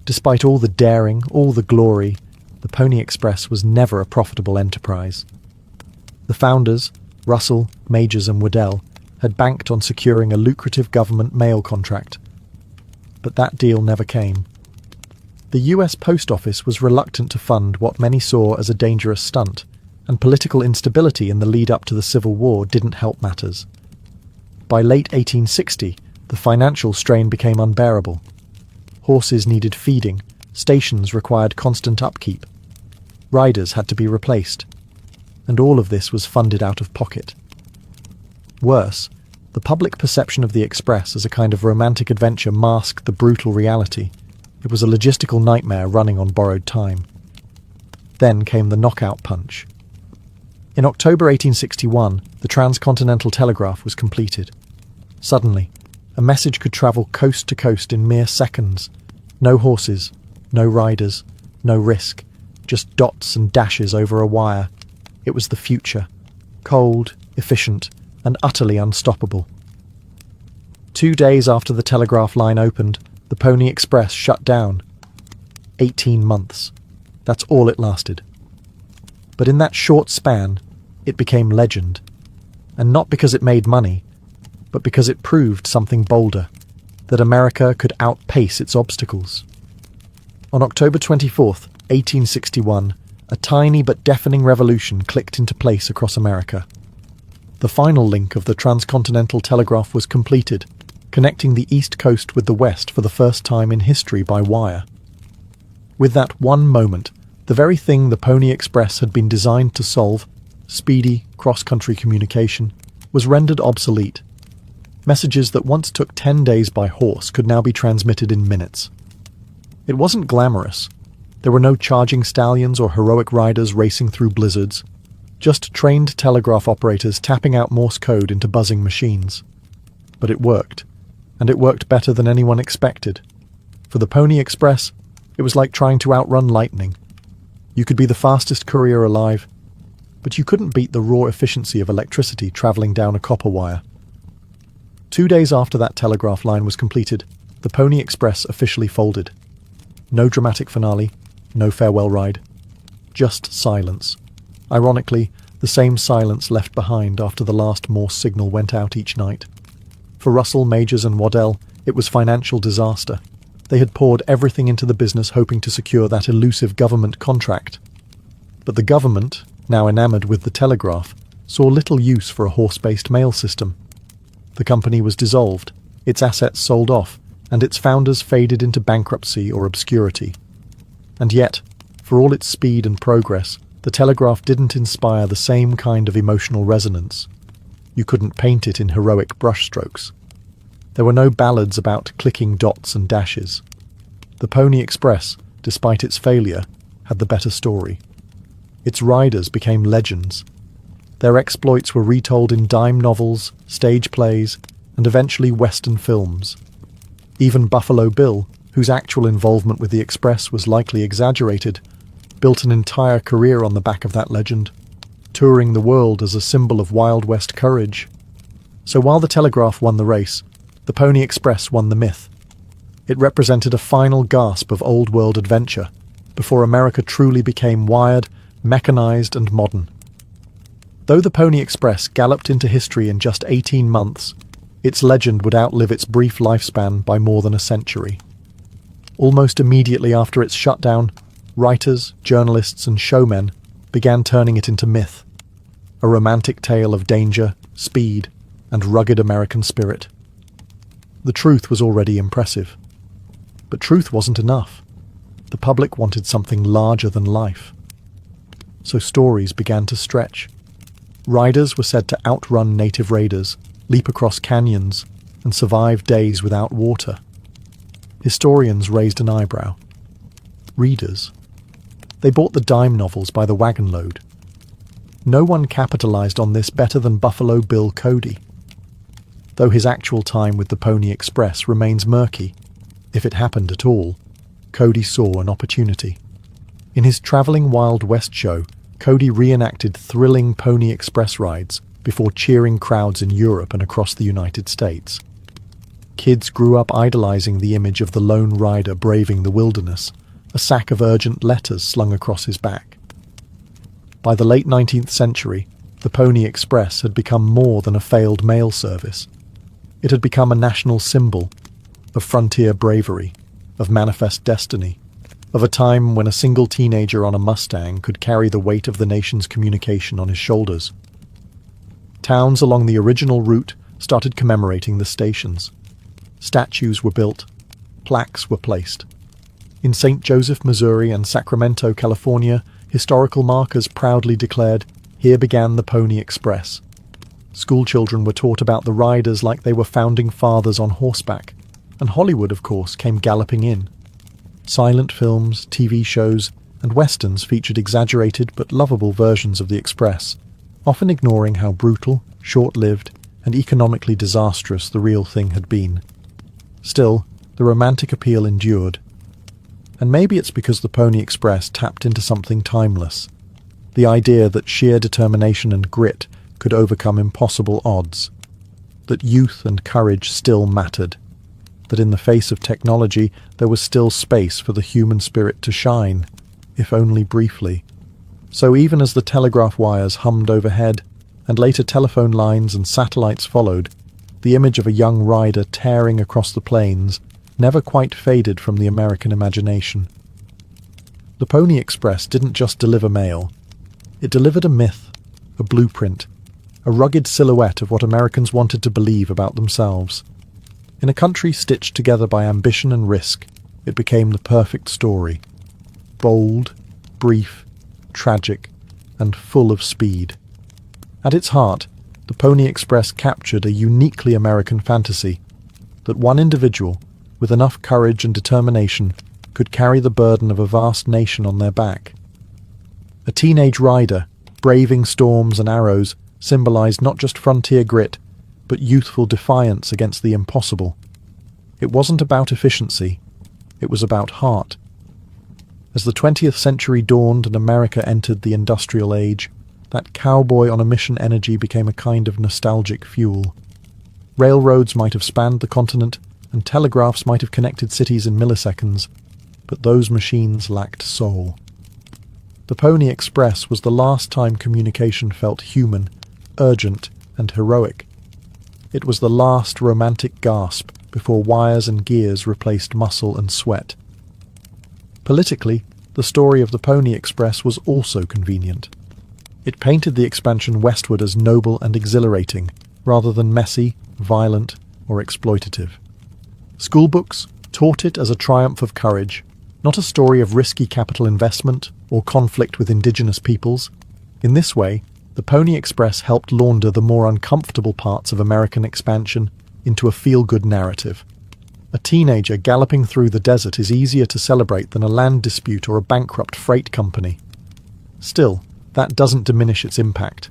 Despite all the daring, all the glory, the Pony Express was never a profitable enterprise. The founders, Russell, Majors and Waddell, had banked on securing a lucrative government mail contract. But that deal never came. The US Post Office was reluctant to fund what many saw as a dangerous stunt, and political instability in the lead-up to the Civil War didn't help matters. By late 1860, the financial strain became unbearable. Horses needed feeding, stations required constant upkeep. Riders had to be replaced. And all of this was funded out of pocket. Worse, the public perception of the Express as a kind of romantic adventure masked the brutal reality. It was a logistical nightmare running on borrowed time. Then came the knockout punch. In October 1861, the transcontinental telegraph was completed. Suddenly, a message could travel coast to coast in mere seconds. No horses, no riders, no risk, just dots and dashes over a wire. It was the future, cold, efficient, and utterly unstoppable. 2 days after the telegraph line opened, the Pony Express shut down. 18 months. That's all it lasted. But in that short span, it became legend. And not because it made money, but because it proved something bolder, that America could outpace its obstacles. On October 24th, 1861, a tiny but deafening revolution clicked into place across America. The final link of the transcontinental telegraph was completed, connecting the East Coast with the West for the first time in history by wire. With that one moment, the very thing the Pony Express had been designed to solve, speedy cross-country communication, was rendered obsolete. Messages that once took 10 days by horse could now be transmitted in minutes. It wasn't glamorous. There were no charging stallions or heroic riders racing through blizzards, just trained telegraph operators tapping out Morse code into buzzing machines. But it worked, and it worked better than anyone expected. For the Pony Express, it was like trying to outrun lightning. You could be the fastest courier alive, but you couldn't beat the raw efficiency of electricity travelling down a copper wire. 2 days after that telegraph line was completed, the Pony Express officially folded. No dramatic finale, no farewell ride. Just silence. Ironically, the same silence left behind after the last Morse signal went out each night. For Russell, Majors and Waddell, it was financial disaster. They had poured everything into the business hoping to secure that elusive government contract. But the government, now enamoured with the telegraph, saw little use for a horse-based mail system. The company was dissolved, its assets sold off, and its founders faded into bankruptcy or obscurity. And yet, for all its speed and progress, the telegraph didn't inspire the same kind of emotional resonance. You couldn't paint it in heroic brushstrokes. There were no ballads about clicking dots and dashes. The Pony Express, despite its failure, had the better story. Its riders became legends. Their exploits were retold in dime novels, stage plays, and eventually Western films. Even Buffalo Bill, whose actual involvement with the Express was likely exaggerated, built an entire career on the back of that legend, touring the world as a symbol of Wild West courage. So while the telegraph won the race, the Pony Express won the myth. It represented a final gasp of old-world adventure, before America truly became wired, mechanized and modern. Though the Pony Express galloped into history in just 18 months, its legend would outlive its brief lifespan by more than a century. Almost immediately after its shutdown, writers, journalists and showmen began turning it into myth, a romantic tale of danger, speed, and rugged American spirit. The truth was already impressive. But truth wasn't enough. The public wanted something larger than life. So stories began to stretch. Riders were said to outrun native raiders, leap across canyons, and survive days without water. Historians raised an eyebrow. Readers? They bought the dime novels by the wagon load. No one capitalized on this better than Buffalo Bill Cody. Though his actual time with the Pony Express remains murky, if it happened at all, Cody saw an opportunity. In his travelling Wild West show, Cody reenacted thrilling Pony Express rides before cheering crowds in Europe and across the United States. Kids grew up idolizing the image of the lone rider braving the wilderness, a sack of urgent letters slung across his back. By the late 19th century, the Pony Express had become more than a failed mail service. It had become a national symbol of frontier bravery, of manifest destiny, of a time when a single teenager on a Mustang could carry the weight of the nation's communication on his shoulders. Towns along the original route started commemorating the stations. Statues were built, plaques were placed. In St. Joseph, Missouri and Sacramento, California, historical markers proudly declared, "Here began the Pony Express." Schoolchildren were taught about the riders like they were founding fathers on horseback, and Hollywood, of course, came galloping in. Silent films, TV shows, and westerns featured exaggerated but lovable versions of the Express, often ignoring how brutal, short-lived, and economically disastrous the real thing had been. Still, the romantic appeal endured. And maybe it's because the Pony Express tapped into something timeless, the idea that sheer determination and grit could overcome impossible odds, that youth and courage still mattered, that in the face of technology there was still space for the human spirit to shine, if only briefly. So even as the telegraph wires hummed overhead, and later telephone lines and satellites followed, the image of a young rider tearing across the plains never quite faded from the American imagination. The Pony Express didn't just deliver mail. It delivered a myth, a blueprint, a rugged silhouette of what Americans wanted to believe about themselves. In a country stitched together by ambition and risk, it became the perfect story. Bold, brief, tragic, and full of speed. At its heart, the Pony Express captured a uniquely American fantasy that one individual, with enough courage and determination, could carry the burden of a vast nation on their back. A teenage rider, braving storms and arrows, symbolized not just frontier grit, but youthful defiance against the impossible. It wasn't about efficiency, it was about heart. As the 20th century dawned and America entered the industrial age, that cowboy on a mission energy became a kind of nostalgic fuel. Railroads might have spanned the continent, and telegraphs might have connected cities in milliseconds, but those machines lacked soul. The Pony Express was the last time communication felt human, urgent, and heroic. It was the last romantic gasp before wires and gears replaced muscle and sweat. Politically, the story of the Pony Express was also convenient. It painted the expansion westward as noble and exhilarating, rather than messy, violent, or exploitative. Schoolbooks taught it as a triumph of courage, not a story of risky capital investment or conflict with indigenous peoples. In this way, the Pony Express helped launder the more uncomfortable parts of American expansion into a feel-good narrative. A teenager galloping through the desert is easier to celebrate than a land dispute or a bankrupt freight company. Still, that doesn't diminish its impact.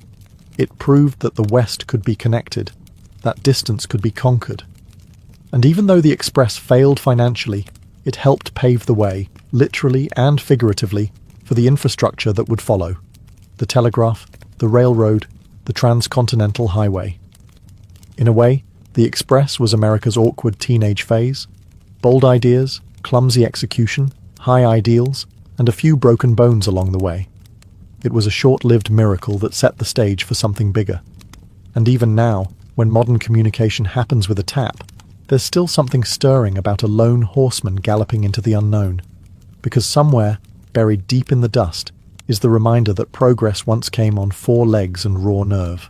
It proved that the West could be connected, that distance could be conquered. And even though the Express failed financially, it helped pave the way, literally and figuratively, for the infrastructure that would follow: the telegraph, the railroad, the transcontinental highway. In a way, the Express was America's awkward teenage phase: bold ideas, clumsy execution, high ideals, and a few broken bones along the way. It was a short-lived miracle that set the stage for something bigger. And even now, when modern communication happens with a tap, there's still something stirring about a lone horseman galloping into the unknown, because somewhere, buried deep in the dust, is the reminder that progress once came on 4 legs and raw nerve.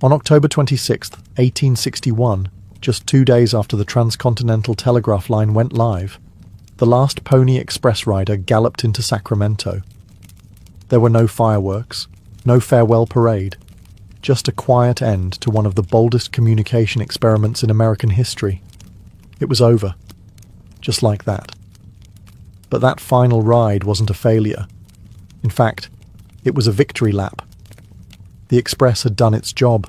On October 26, 1861, just 2 days after the transcontinental telegraph line went live, the last Pony Express rider galloped into Sacramento. There were no fireworks, no farewell parade, just a quiet end to one of the boldest communication experiments in American history. It was over, just like that. But that final ride wasn't a failure. In fact, it was a victory lap. The Express had done its job.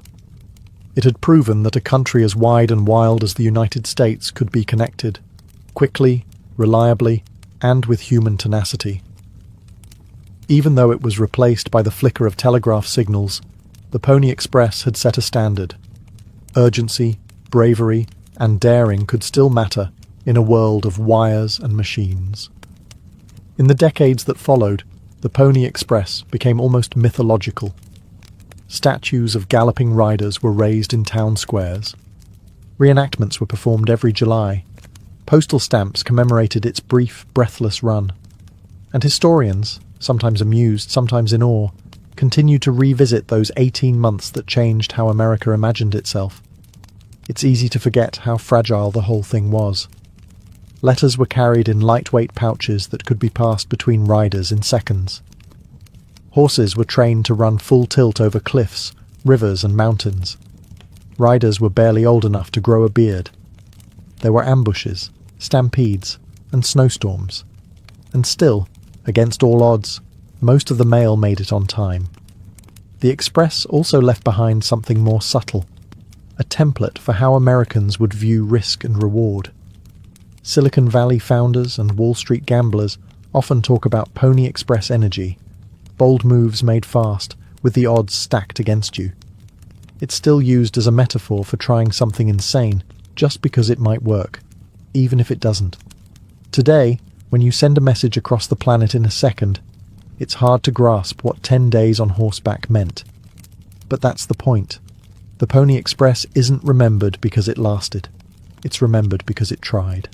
It had proven that a country as wide and wild as the United States could be connected, quickly, reliably, and with human tenacity. Even though it was replaced by the flicker of telegraph signals, the Pony Express had set a standard. Urgency, bravery, and daring could still matter in a world of wires and machines. In the decades that followed, the Pony Express became almost mythological. Statues of galloping riders were raised in town squares. Reenactments were performed every July. Postal stamps commemorated its brief, breathless run. And historians, sometimes amused, sometimes in awe, continued to revisit those 18 months that changed how America imagined itself. It's easy to forget how fragile the whole thing was. Letters were carried in lightweight pouches that could be passed between riders in seconds. Horses were trained to run full tilt over cliffs, rivers and mountains. Riders were barely old enough to grow a beard. There were ambushes, stampedes, and snowstorms. And still, against all odds, most of the mail made it on time. The Express also left behind something more subtle, a template for how Americans would view risk and reward. Silicon Valley founders and Wall Street gamblers often talk about Pony Express energy, bold moves made fast, with the odds stacked against you. It's still used as a metaphor for trying something insane just because it might work, even if it doesn't. Today, when you send a message across the planet in a second, it's hard to grasp what 10 days on horseback meant. But that's the point. The Pony Express isn't remembered because it lasted. It's remembered because it tried.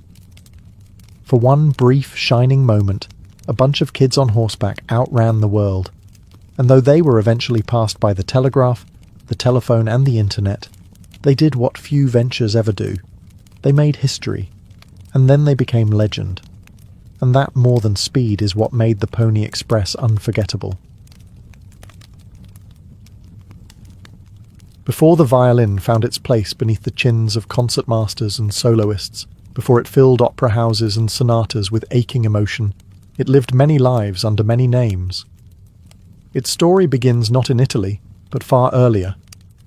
For one brief, shining moment, a bunch of kids on horseback outran the world. And though they were eventually passed by the telegraph, the telephone and the internet, they did what few ventures ever do. They made history, and then they became legend. And that more than speed is what made the Pony Express unforgettable. Before the violin found its place beneath the chins of concertmasters and soloists, before it filled opera houses and sonatas with aching emotion, it lived many lives under many names. Its story begins not in Italy, but far earlier,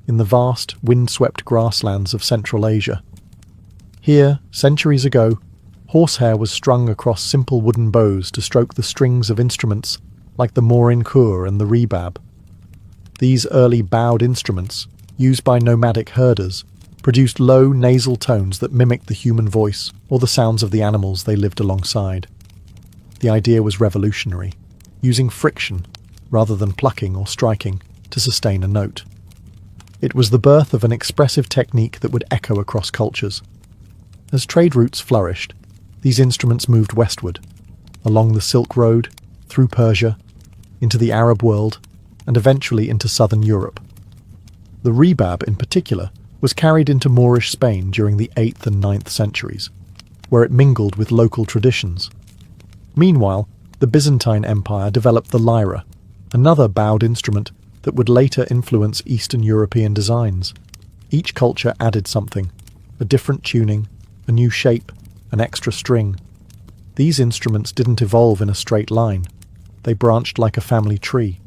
in the vast, wind-swept grasslands of Central Asia. Here, centuries ago, horsehair was strung across simple wooden bows to stroke the strings of instruments like the morin-kur and the rebab. These early bowed instruments, used by nomadic herders, produced low nasal tones that mimicked the human voice or the sounds of the animals they lived alongside. The idea was revolutionary, using friction rather than plucking or striking to sustain a note. It was the birth of an expressive technique that would echo across cultures. As trade routes flourished, these instruments moved westward, along the Silk Road, through Persia, into the Arab world, and eventually into southern Europe. The rebab, in particular, was carried into Moorish Spain during the 8th and 9th centuries, where it mingled with local traditions. Meanwhile, the Byzantine Empire developed the lyra, another bowed instrument that would later influence Eastern European designs. Each culture added something, a different tuning, a new shape, an extra string. These instruments didn't evolve in a straight line. They branched like a family tree.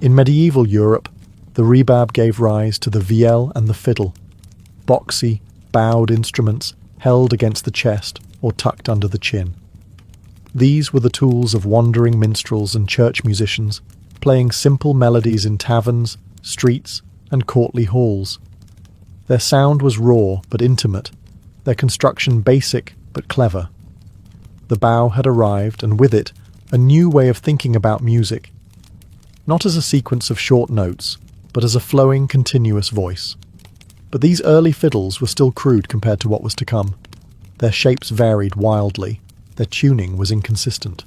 In medieval Europe, the rebab gave rise to the viol and the fiddle, boxy, bowed instruments held against the chest or tucked under the chin. These were the tools of wandering minstrels and church musicians, playing simple melodies in taverns, streets, and courtly halls. Their sound was raw but intimate, their construction basic but clever. The bow had arrived, and with it, a new way of thinking about music, not as a sequence of short notes, but as a flowing, continuous voice. But these early fiddles were still crude compared to what was to come. Their shapes varied wildly, their tuning was inconsistent.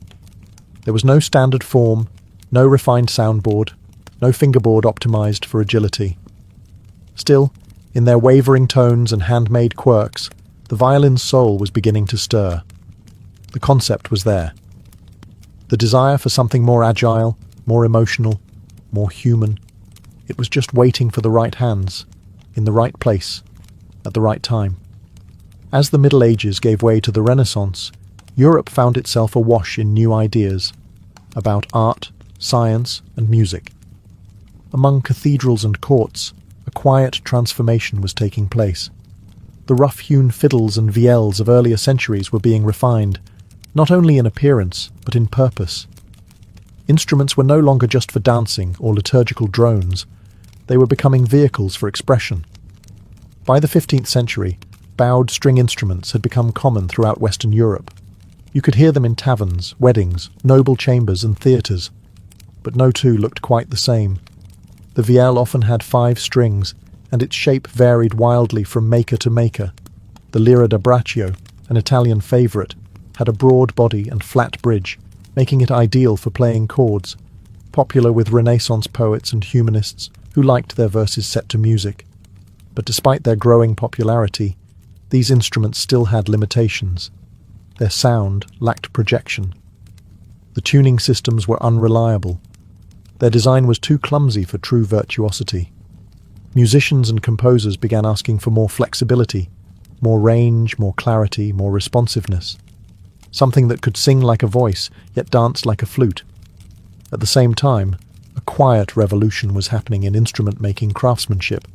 There was no standard form, no refined soundboard, no fingerboard optimized for agility. Still, in their wavering tones and handmade quirks, the violin's soul was beginning to stir. The concept was there. The desire for something more agile, more emotional, more human. It was just waiting for the right hands, in the right place, at the right time. As the Middle Ages gave way to the Renaissance, Europe found itself awash in new ideas about art, science, and music. Among cathedrals and courts, a quiet transformation was taking place. The rough-hewn fiddles and viols of earlier centuries were being refined, not only in appearance, but in purpose. Instruments were no longer just for dancing or liturgical drones. They were becoming vehicles for expression. By the 15th century, bowed string instruments had become common throughout Western Europe. You could hear them in taverns, weddings, noble chambers, and theatres, but no two looked quite the same. The viol often had 5 strings, and its shape varied wildly from maker to maker. The lira da braccio, an Italian favourite, had a broad body and flat bridge, making it ideal for playing chords, popular with Renaissance poets and humanists who liked their verses set to music. But despite their growing popularity, these instruments still had limitations. Their sound lacked projection. The tuning systems were unreliable. Their design was too clumsy for true virtuosity. Musicians and composers began asking for more flexibility, more range, more clarity, more responsiveness. Something that could sing like a voice, yet dance like a flute. At the same time, a quiet revolution was happening in instrument-making craftsmanship.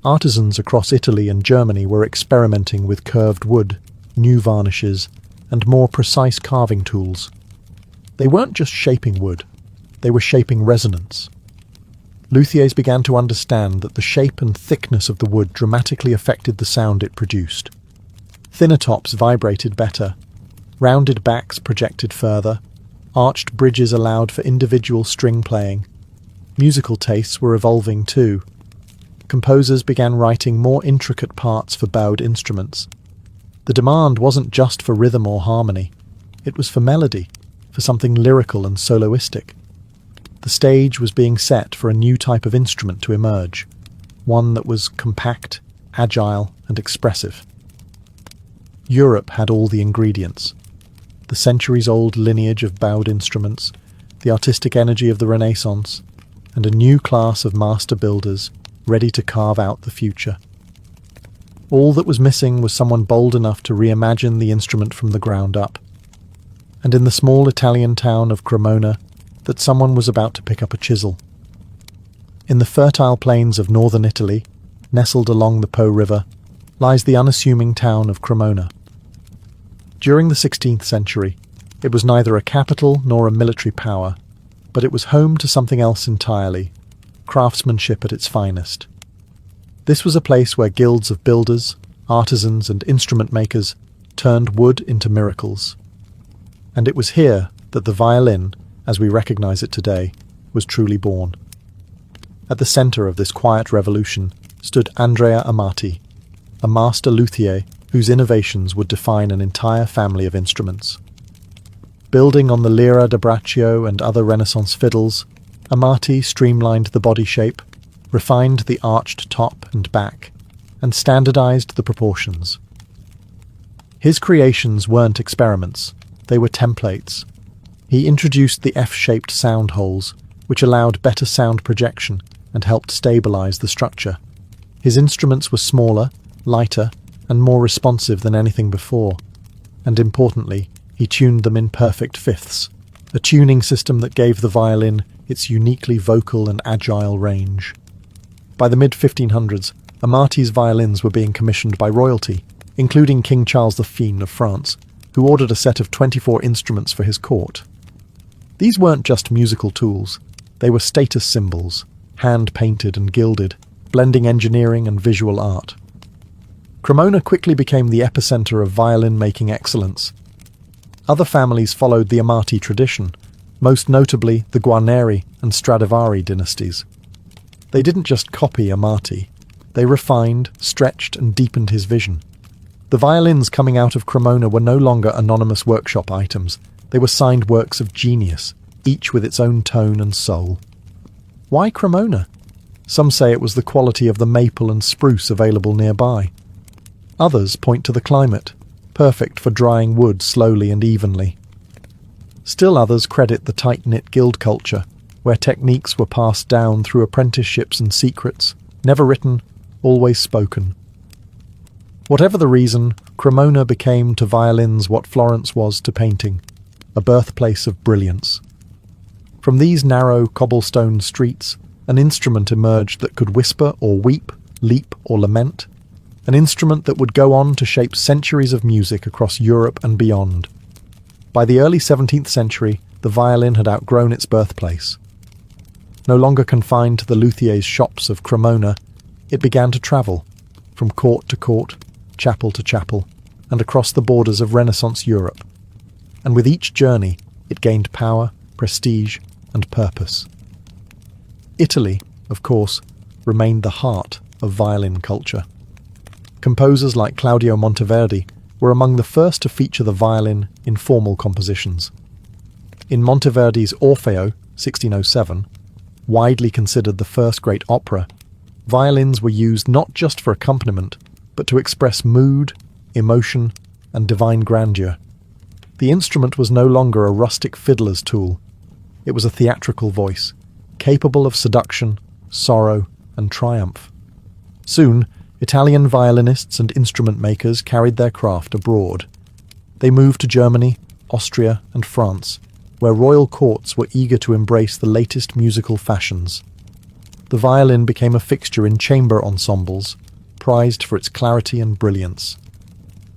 Artisans across Italy and Germany were experimenting with curved wood, new varnishes, and more precise carving tools. They weren't just shaping wood, they were shaping resonance. Luthiers began to understand that the shape and thickness of the wood dramatically affected the sound it produced. Thinner tops vibrated better, rounded backs projected further, arched bridges allowed for individual string playing. Musical tastes were evolving too. Composers began writing more intricate parts for bowed instruments. The demand wasn't just for rhythm or harmony, it was for melody, for something lyrical and soloistic. The stage was being set for a new type of instrument to emerge, one that was compact, agile, and expressive. Europe had all the ingredients: the centuries-old lineage of bowed instruments, the artistic energy of the Renaissance, and a new class of master builders ready to carve out the future. All that was missing was someone bold enough to reimagine the instrument from the ground up. And in the small Italian town of Cremona, that someone was about to pick up a chisel. In the fertile plains of northern Italy, nestled along the Po River, lies the unassuming town of Cremona. During the 16th century, it was neither a capital nor a military power, but it was home to something else entirely: craftsmanship at its finest. This was a place where guilds of builders, artisans, and instrument makers turned wood into miracles. And it was here that the violin, as we recognize it today, was truly born. At the center of this quiet revolution stood Andrea Amati, a master luthier whose innovations would define an entire family of instruments. Building on the lira da braccio and other Renaissance fiddles, Amati streamlined the body shape, refined the arched top and back, and standardized the proportions. His creations weren't experiments, they were templates. He introduced the F-shaped sound holes, which allowed better sound projection and helped stabilize the structure. His instruments were smaller, lighter, and more responsive than anything before. And importantly, he tuned them in perfect fifths, a tuning system that gave the violin its uniquely vocal and agile range. By the mid-1500s, Amati's violins were being commissioned by royalty, including King Charles the Fiend of France, who ordered a set of 24 instruments for his court. These weren't just musical tools, they were status symbols, hand-painted and gilded, blending engineering and visual art. Cremona quickly became the epicenter of violin-making excellence. Other families followed the Amati tradition, most notably the Guarneri and Stradivari dynasties. They didn't just copy Amati, they refined, stretched, and deepened his vision. The violins coming out of Cremona were no longer anonymous workshop items, they were signed works of genius, each with its own tone and soul. Why Cremona? Some say it was the quality of the maple and spruce available nearby. Others point to the climate, perfect for drying wood slowly and evenly. Still others credit the tight-knit guild culture, where techniques were passed down through apprenticeships and secrets, never written, always spoken. Whatever the reason, Cremona became to violins what Florence was to painting, a birthplace of brilliance. From these narrow cobblestone streets, an instrument emerged that could whisper or weep, leap or lament, an instrument that would go on to shape centuries of music across Europe and beyond. By the early 17th century, the violin had outgrown its birthplace. No longer confined to the luthier's shops of Cremona, it began to travel, from court to court, chapel to chapel, and across the borders of Renaissance Europe. And with each journey, it gained power, prestige, and purpose. Italy, of course, remained the heart of violin culture. Composers like Claudio Monteverdi were among the first to feature the violin in formal compositions. In Monteverdi's Orfeo, 1607, widely considered the first great opera, violins were used not just for accompaniment, but to express mood, emotion, and divine grandeur. The instrument was no longer a rustic fiddler's tool. It was a theatrical voice, capable of seduction, sorrow, and triumph. Soon, Italian violinists and instrument makers carried their craft abroad. They moved to Germany, Austria, and France, where royal courts were eager to embrace the latest musical fashions. The violin became a fixture in chamber ensembles, prized for its clarity and brilliance.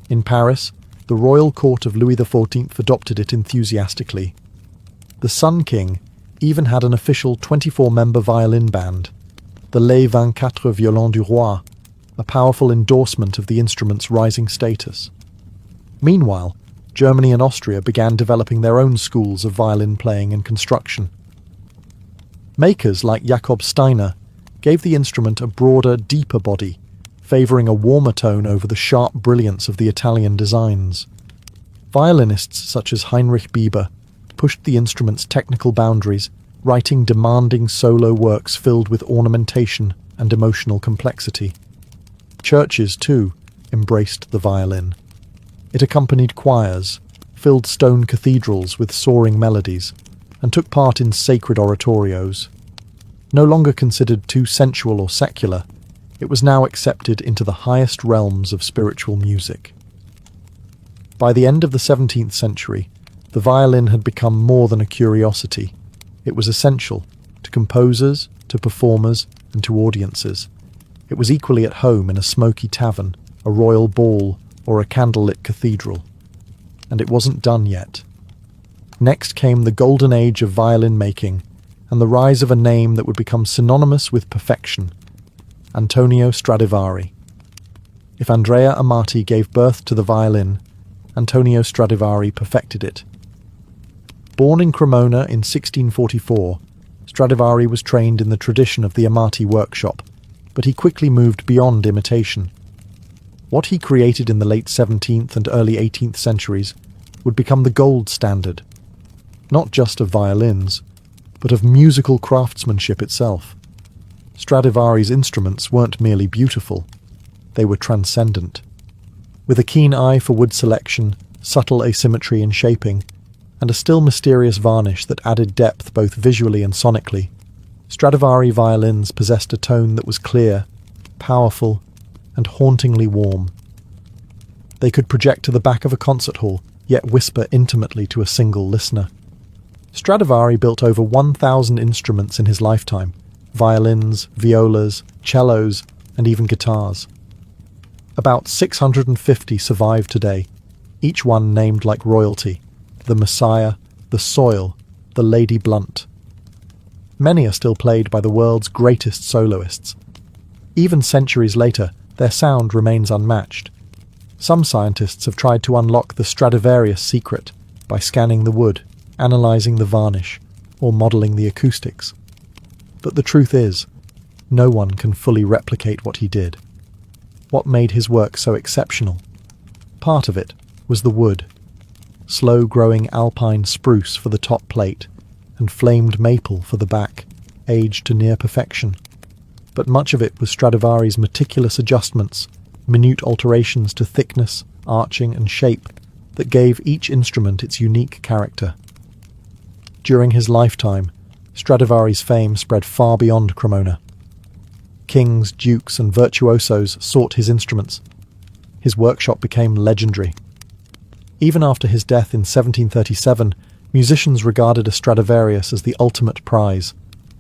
In Paris, the royal court of Louis XIV adopted it enthusiastically. The Sun King even had an official 24-member violin band, the Les 24 Violons du Roi, a powerful endorsement of the instrument's rising status. Meanwhile, Germany and Austria began developing their own schools of violin playing and construction. Makers like Jakob Steiner gave the instrument a broader, deeper body, favouring a warmer tone over the sharp brilliance of the Italian designs. Violinists such as Heinrich Bieber pushed the instrument's technical boundaries writing demanding solo works filled with ornamentation and emotional complexity. Churches, too, embraced the violin. It accompanied choirs, filled stone cathedrals with soaring melodies, and took part in sacred oratorios. No longer considered too sensual or secular, it was now accepted into the highest realms of spiritual music. By the end of the 17th century, the violin had become more than a curiosity. It was essential to composers, to performers, and to audiences. It was equally at home in a smoky tavern, a royal ball, or a candlelit cathedral. And it wasn't done yet. Next came the golden age of violin making, and the rise of a name that would become synonymous with perfection: Antonio Stradivari. If Andrea Amati gave birth to the violin, Antonio Stradivari perfected it. Born in Cremona in 1644, Stradivari was trained in the tradition of the Amati workshop, but he quickly moved beyond imitation. What he created in the late 17th and early 18th centuries would become the gold standard, not just of violins, but of musical craftsmanship itself. Stradivari's instruments weren't merely beautiful, they were transcendent. With a keen eye for wood selection, subtle asymmetry in shaping, and a still mysterious varnish that added depth both visually and sonically, Stradivari violins possessed a tone that was clear, powerful, and hauntingly warm. They could project to the back of a concert hall, yet whisper intimately to a single listener. Stradivari built over 1,000 instruments in his lifetime: violins, violas, cellos, and even guitars. About 650 survive today, each one named like royalty: the Messiah, the Soil, the Lady Blunt. Many are still played by the world's greatest soloists. Even centuries later, their sound remains unmatched. Some scientists have tried to unlock the Stradivarius secret by scanning the wood, analysing the varnish, or modelling the acoustics. But the truth is, no one can fully replicate what he did. What made his work so exceptional? Part of it was the wood. Slow-growing alpine spruce for the top plate, and flamed maple for the back, aged to near perfection. But much of it was Stradivari's meticulous adjustments, minute alterations to thickness, arching, and shape that gave each instrument its unique character. During his lifetime, Stradivari's fame spread far beyond Cremona. Kings, dukes, and virtuosos sought his instruments. His workshop became legendary. Even after his death in 1737, musicians regarded a Stradivarius as the ultimate prize,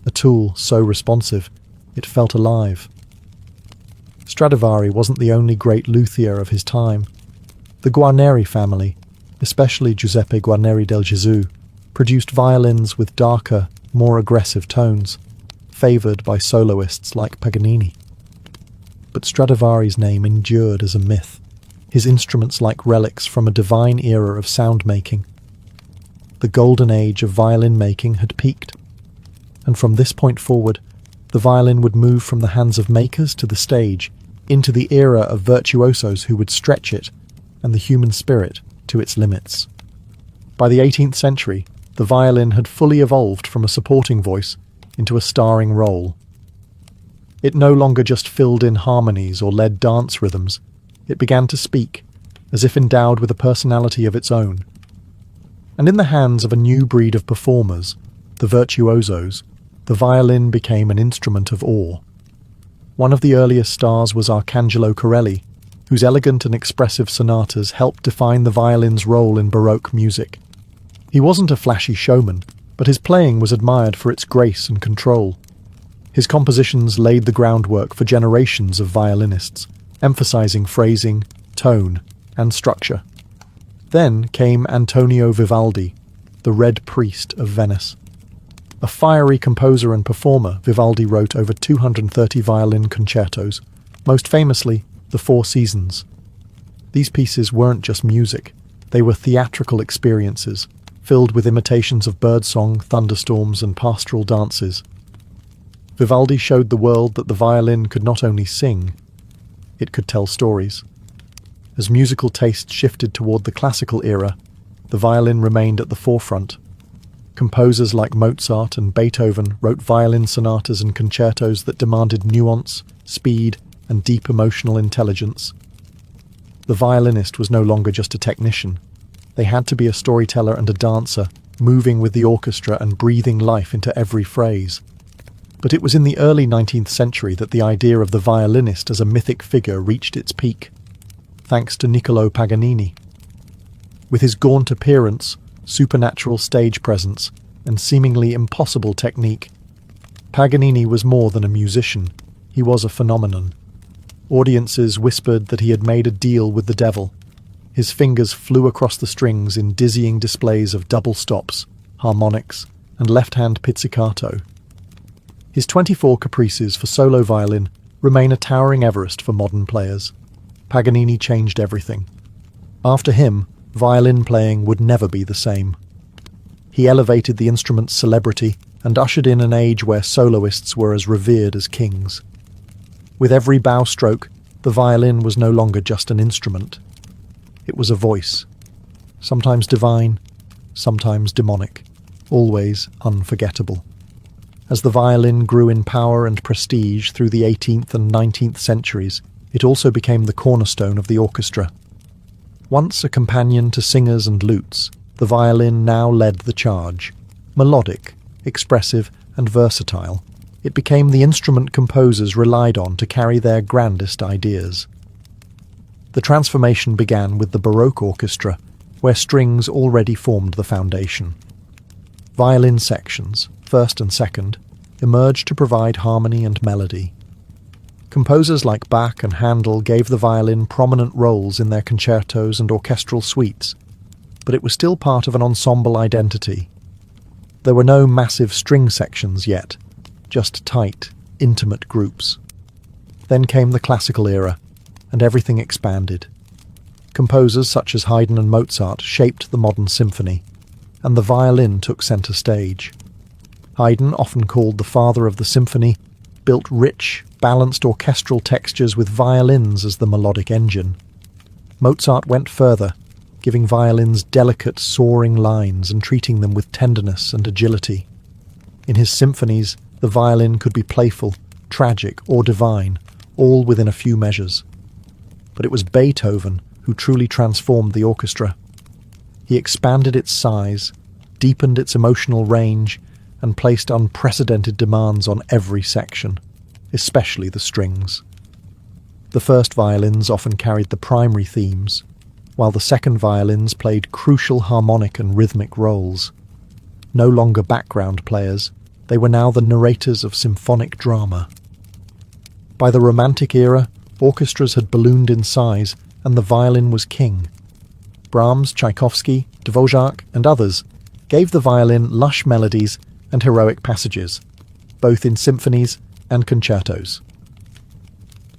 a tool so responsive, it felt alive. Stradivari wasn't the only great luthier of his time. The Guarneri family, especially Giuseppe Guarneri del Gesù, produced violins with darker, more aggressive tones, favoured by soloists like Paganini. But Stradivari's name endured as a myth, his instruments like relics from a divine era of sound-making. The golden age of violin making had peaked, and from this point forward, the violin would move from the hands of makers to the stage, into the era of virtuosos who would stretch it, and the human spirit, to its limits. By the 18th century, the violin had fully evolved from a supporting voice into a starring role. It no longer just filled in harmonies or led dance rhythms. It began to speak, as if endowed with a personality of its own. And in the hands of a new breed of performers, the virtuosos, the violin became an instrument of awe. One of the earliest stars was Arcangelo Corelli, whose elegant and expressive sonatas helped define the violin's role in Baroque music. He wasn't a flashy showman, but his playing was admired for its grace and control. His compositions laid the groundwork for generations of violinists, emphasizing phrasing, tone, and structure. Then came Antonio Vivaldi, the Red Priest of Venice. A fiery composer and performer, Vivaldi wrote over 230 violin concertos, most famously The Four Seasons. These pieces weren't just music, they were theatrical experiences, filled with imitations of birdsong, thunderstorms, and pastoral dances. Vivaldi showed the world that the violin could not only sing, it could tell stories. As musical taste shifted toward the classical era, the violin remained at the forefront. Composers like Mozart and Beethoven wrote violin sonatas and concertos that demanded nuance, speed, and deep emotional intelligence. The violinist was no longer just a technician. They had to be a storyteller and a dancer, moving with the orchestra and breathing life into every phrase. But it was in the early 19th century that the idea of the violinist as a mythic figure reached its peak, thanks to Niccolò Paganini. With his gaunt appearance, supernatural stage presence, and seemingly impossible technique, Paganini was more than a musician. He was a phenomenon. Audiences whispered that he had made a deal with the devil. His fingers flew across the strings in dizzying displays of double stops, harmonics, and left-hand pizzicato. His 24 caprices for solo violin remain a towering Everest for modern players. Paganini changed everything. After him, violin playing would never be the same. He elevated the instrument's celebrity and ushered in an age where soloists were as revered as kings. With every bow stroke, the violin was no longer just an instrument. It was a voice, sometimes divine, sometimes demonic, always unforgettable. As the violin grew in power and prestige through the 18th and 19th centuries, it also became the cornerstone of the orchestra. Once a companion to singers and lutes, the violin now led the charge. Melodic, expressive, and versatile, it became the instrument composers relied on to carry their grandest ideas. The transformation began with the Baroque orchestra, where strings already formed the foundation. Violin sections, first and second, emerged to provide harmony and melody. Composers like Bach and Handel gave the violin prominent roles in their concertos and orchestral suites, but it was still part of an ensemble identity. There were no massive string sections yet, just tight, intimate groups. Then came the classical era, and everything expanded. Composers such as Haydn and Mozart shaped the modern symphony, and the violin took centre stage. Haydn, often called the father of the symphony, built rich, balanced orchestral textures with violins as the melodic engine. Mozart went further, giving violins delicate, soaring lines and treating them with tenderness and agility. In his symphonies, the violin could be playful, tragic, or divine, all within a few measures. But it was Beethoven who truly transformed the orchestra. He expanded its size, deepened its emotional range, and placed unprecedented demands on every section, especially the strings. The first violins often carried the primary themes, while the second violins played crucial harmonic and rhythmic roles. No longer background players, they were now the narrators of symphonic drama. By the Romantic era, orchestras had ballooned in size, and the violin was king. Brahms, Tchaikovsky, Dvorak, and others gave the violin lush melodies and heroic passages, both in symphonies and concertos.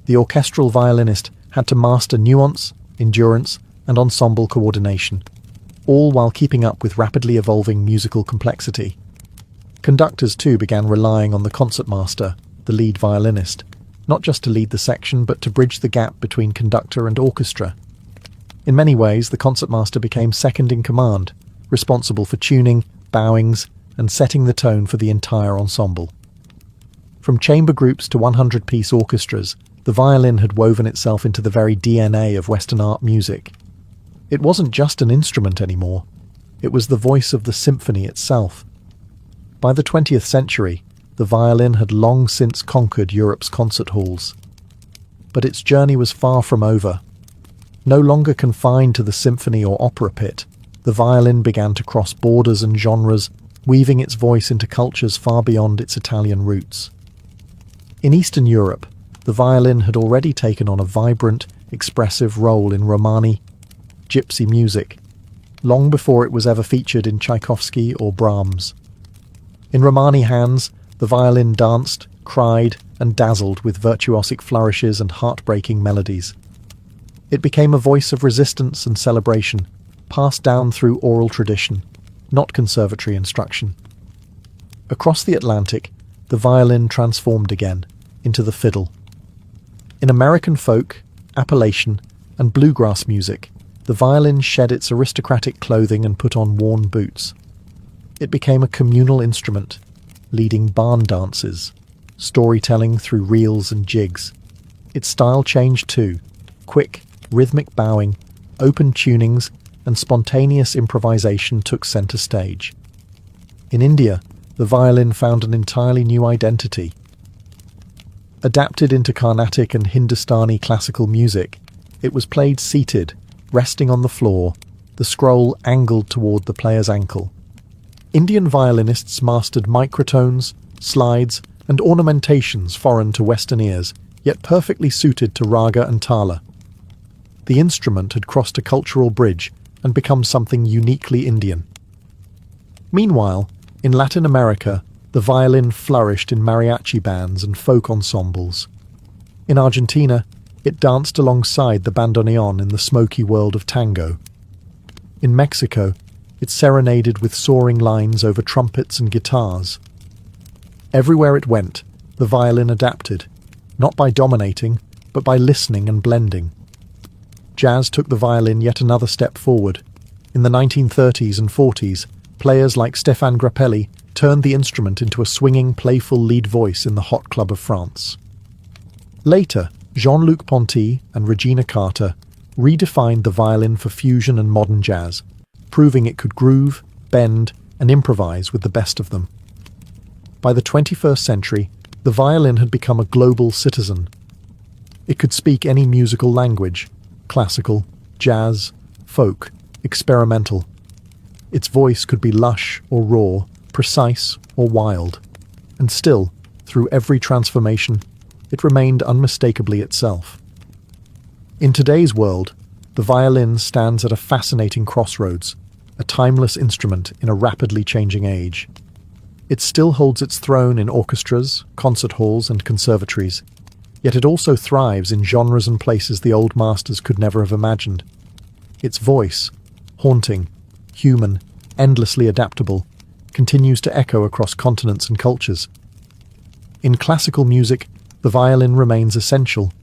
The orchestral violinist had to master nuance, endurance, and ensemble coordination, all while keeping up with rapidly evolving musical complexity. Conductors too began relying on the concertmaster, the lead violinist, not just to lead the section but to bridge the gap between conductor and orchestra. In many ways, the concertmaster became second in command, responsible for tuning, bowings, and setting the tone for the entire ensemble. From chamber groups to 100-piece orchestras, the violin had woven itself into the very DNA of Western art music. It wasn't just an instrument anymore, it was the voice of the symphony itself. By the 20th century, the violin had long since conquered Europe's concert halls. But its journey was far from over. No longer confined to the symphony or opera pit, the violin began to cross borders and genres, weaving its voice into cultures far beyond its Italian roots. In Eastern Europe, the violin had already taken on a vibrant, expressive role in Romani, gypsy music, long before it was ever featured in Tchaikovsky or Brahms. In Romani hands, the violin danced, cried, and dazzled with virtuosic flourishes and heartbreaking melodies. It became a voice of resistance and celebration, passed down through oral tradition, not conservatory instruction. Across the Atlantic, the violin transformed again into the fiddle. In American folk, Appalachian, and bluegrass music, the violin shed its aristocratic clothing and put on worn boots. It became a communal instrument, leading barn dances, storytelling through reels and jigs. Its style changed too. Quick, rhythmic bowing, open tunings, and spontaneous improvisation took centre stage. In India, the violin found an entirely new identity. Adapted into Carnatic and Hindustani classical music, it was played seated, resting on the floor, the scroll angled toward the player's ankle. Indian violinists mastered microtones, slides, and ornamentations foreign to Western ears, yet perfectly suited to raga and tala. The instrument had crossed a cultural bridge and become something uniquely Indian. Meanwhile, in Latin America, the violin flourished in mariachi bands and folk ensembles. In Argentina, it danced alongside the bandoneon in the smoky world of tango. In Mexico, it serenaded with soaring lines over trumpets and guitars. Everywhere it went, the violin adapted, not by dominating, but by listening and blending. Jazz took the violin yet another step forward. In the 1930s and 40s, players like Stéphane Grappelli turned the instrument into a swinging, playful lead voice in the hot club of France. Later, Jean-Luc Ponty and Regina Carter redefined the violin for fusion and modern jazz, proving it could groove, bend, and improvise with the best of them. By the 21st century, the violin had become a global citizen. It could speak any musical language: classical, jazz, folk, experimental. Its voice could be lush or raw, precise or wild. And still, through every transformation, it remained unmistakably itself. In today's world, the violin stands at a fascinating crossroads, a timeless instrument in a rapidly changing age. It still holds its throne in orchestras, concert halls, and conservatories, yet it also thrives in genres and places the old masters could never have imagined. Its voice, haunting, human, endlessly adaptable, continues to echo across continents and cultures. In classical music, the violin remains essential.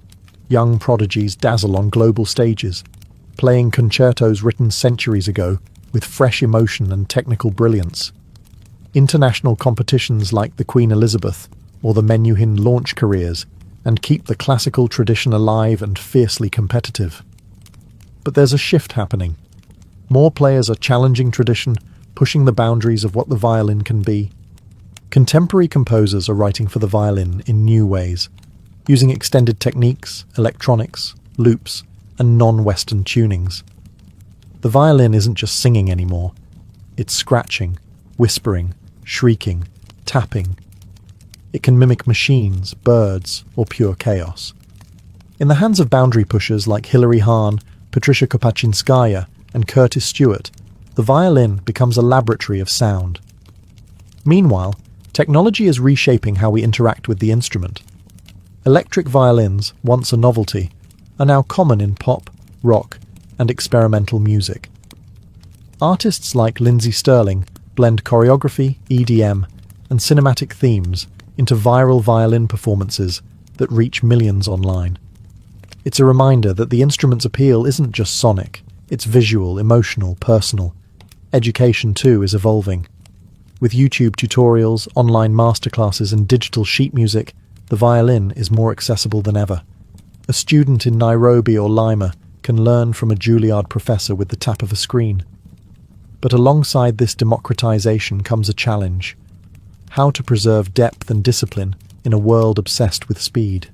Young prodigies dazzle on global stages, playing concertos written centuries ago with fresh emotion and technical brilliance. International competitions like the Queen Elizabeth or the Menuhin launch careers and keep the classical tradition alive and fiercely competitive. But there's a shift happening. More players are challenging tradition, pushing the boundaries of what the violin can be. Contemporary composers are writing for the violin in new ways, using extended techniques, electronics, loops, and non-Western tunings. The violin isn't just singing anymore. It's scratching, whispering, shrieking, tapping. It can mimic machines, birds, or pure chaos. In the hands of boundary pushers like Hilary Hahn, Patricia Kopachinskaya, and Curtis Stewart, the violin becomes a laboratory of sound. Meanwhile, technology is reshaping how we interact with the instrument. Electric violins, once a novelty, are now common in pop, rock, and experimental music. Artists like Lindsey Stirling blend choreography, EDM, and cinematic themes into viral violin performances that reach millions online. It's a reminder that the instrument's appeal isn't just sonic, it's visual, emotional, personal. Education, too, is evolving. With YouTube tutorials, online masterclasses, and digital sheet music, the violin is more accessible than ever. A student in Nairobi or Lima can learn from a Juilliard professor with the tap of a screen. But alongside this democratization comes a challenge: how to preserve depth and discipline in a world obsessed with speed.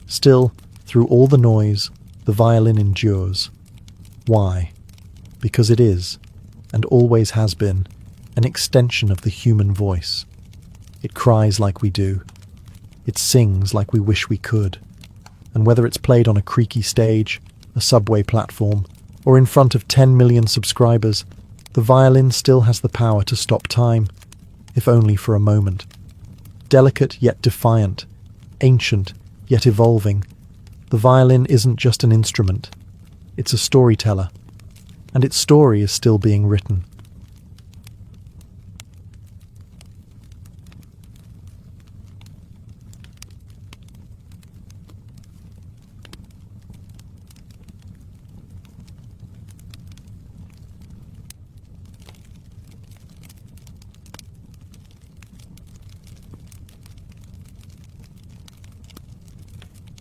Still, through all the noise, the violin endures. Why? Because it is, and always has been, an extension of the human voice. It cries like we do. It sings like we wish we could. And whether it's played on a creaky stage, a subway platform, or in front of 10 million subscribers, the violin still has the power to stop time, if only for a moment. Delicate yet defiant, ancient yet evolving, the violin isn't just an instrument, it's a storyteller, and its story is still being written.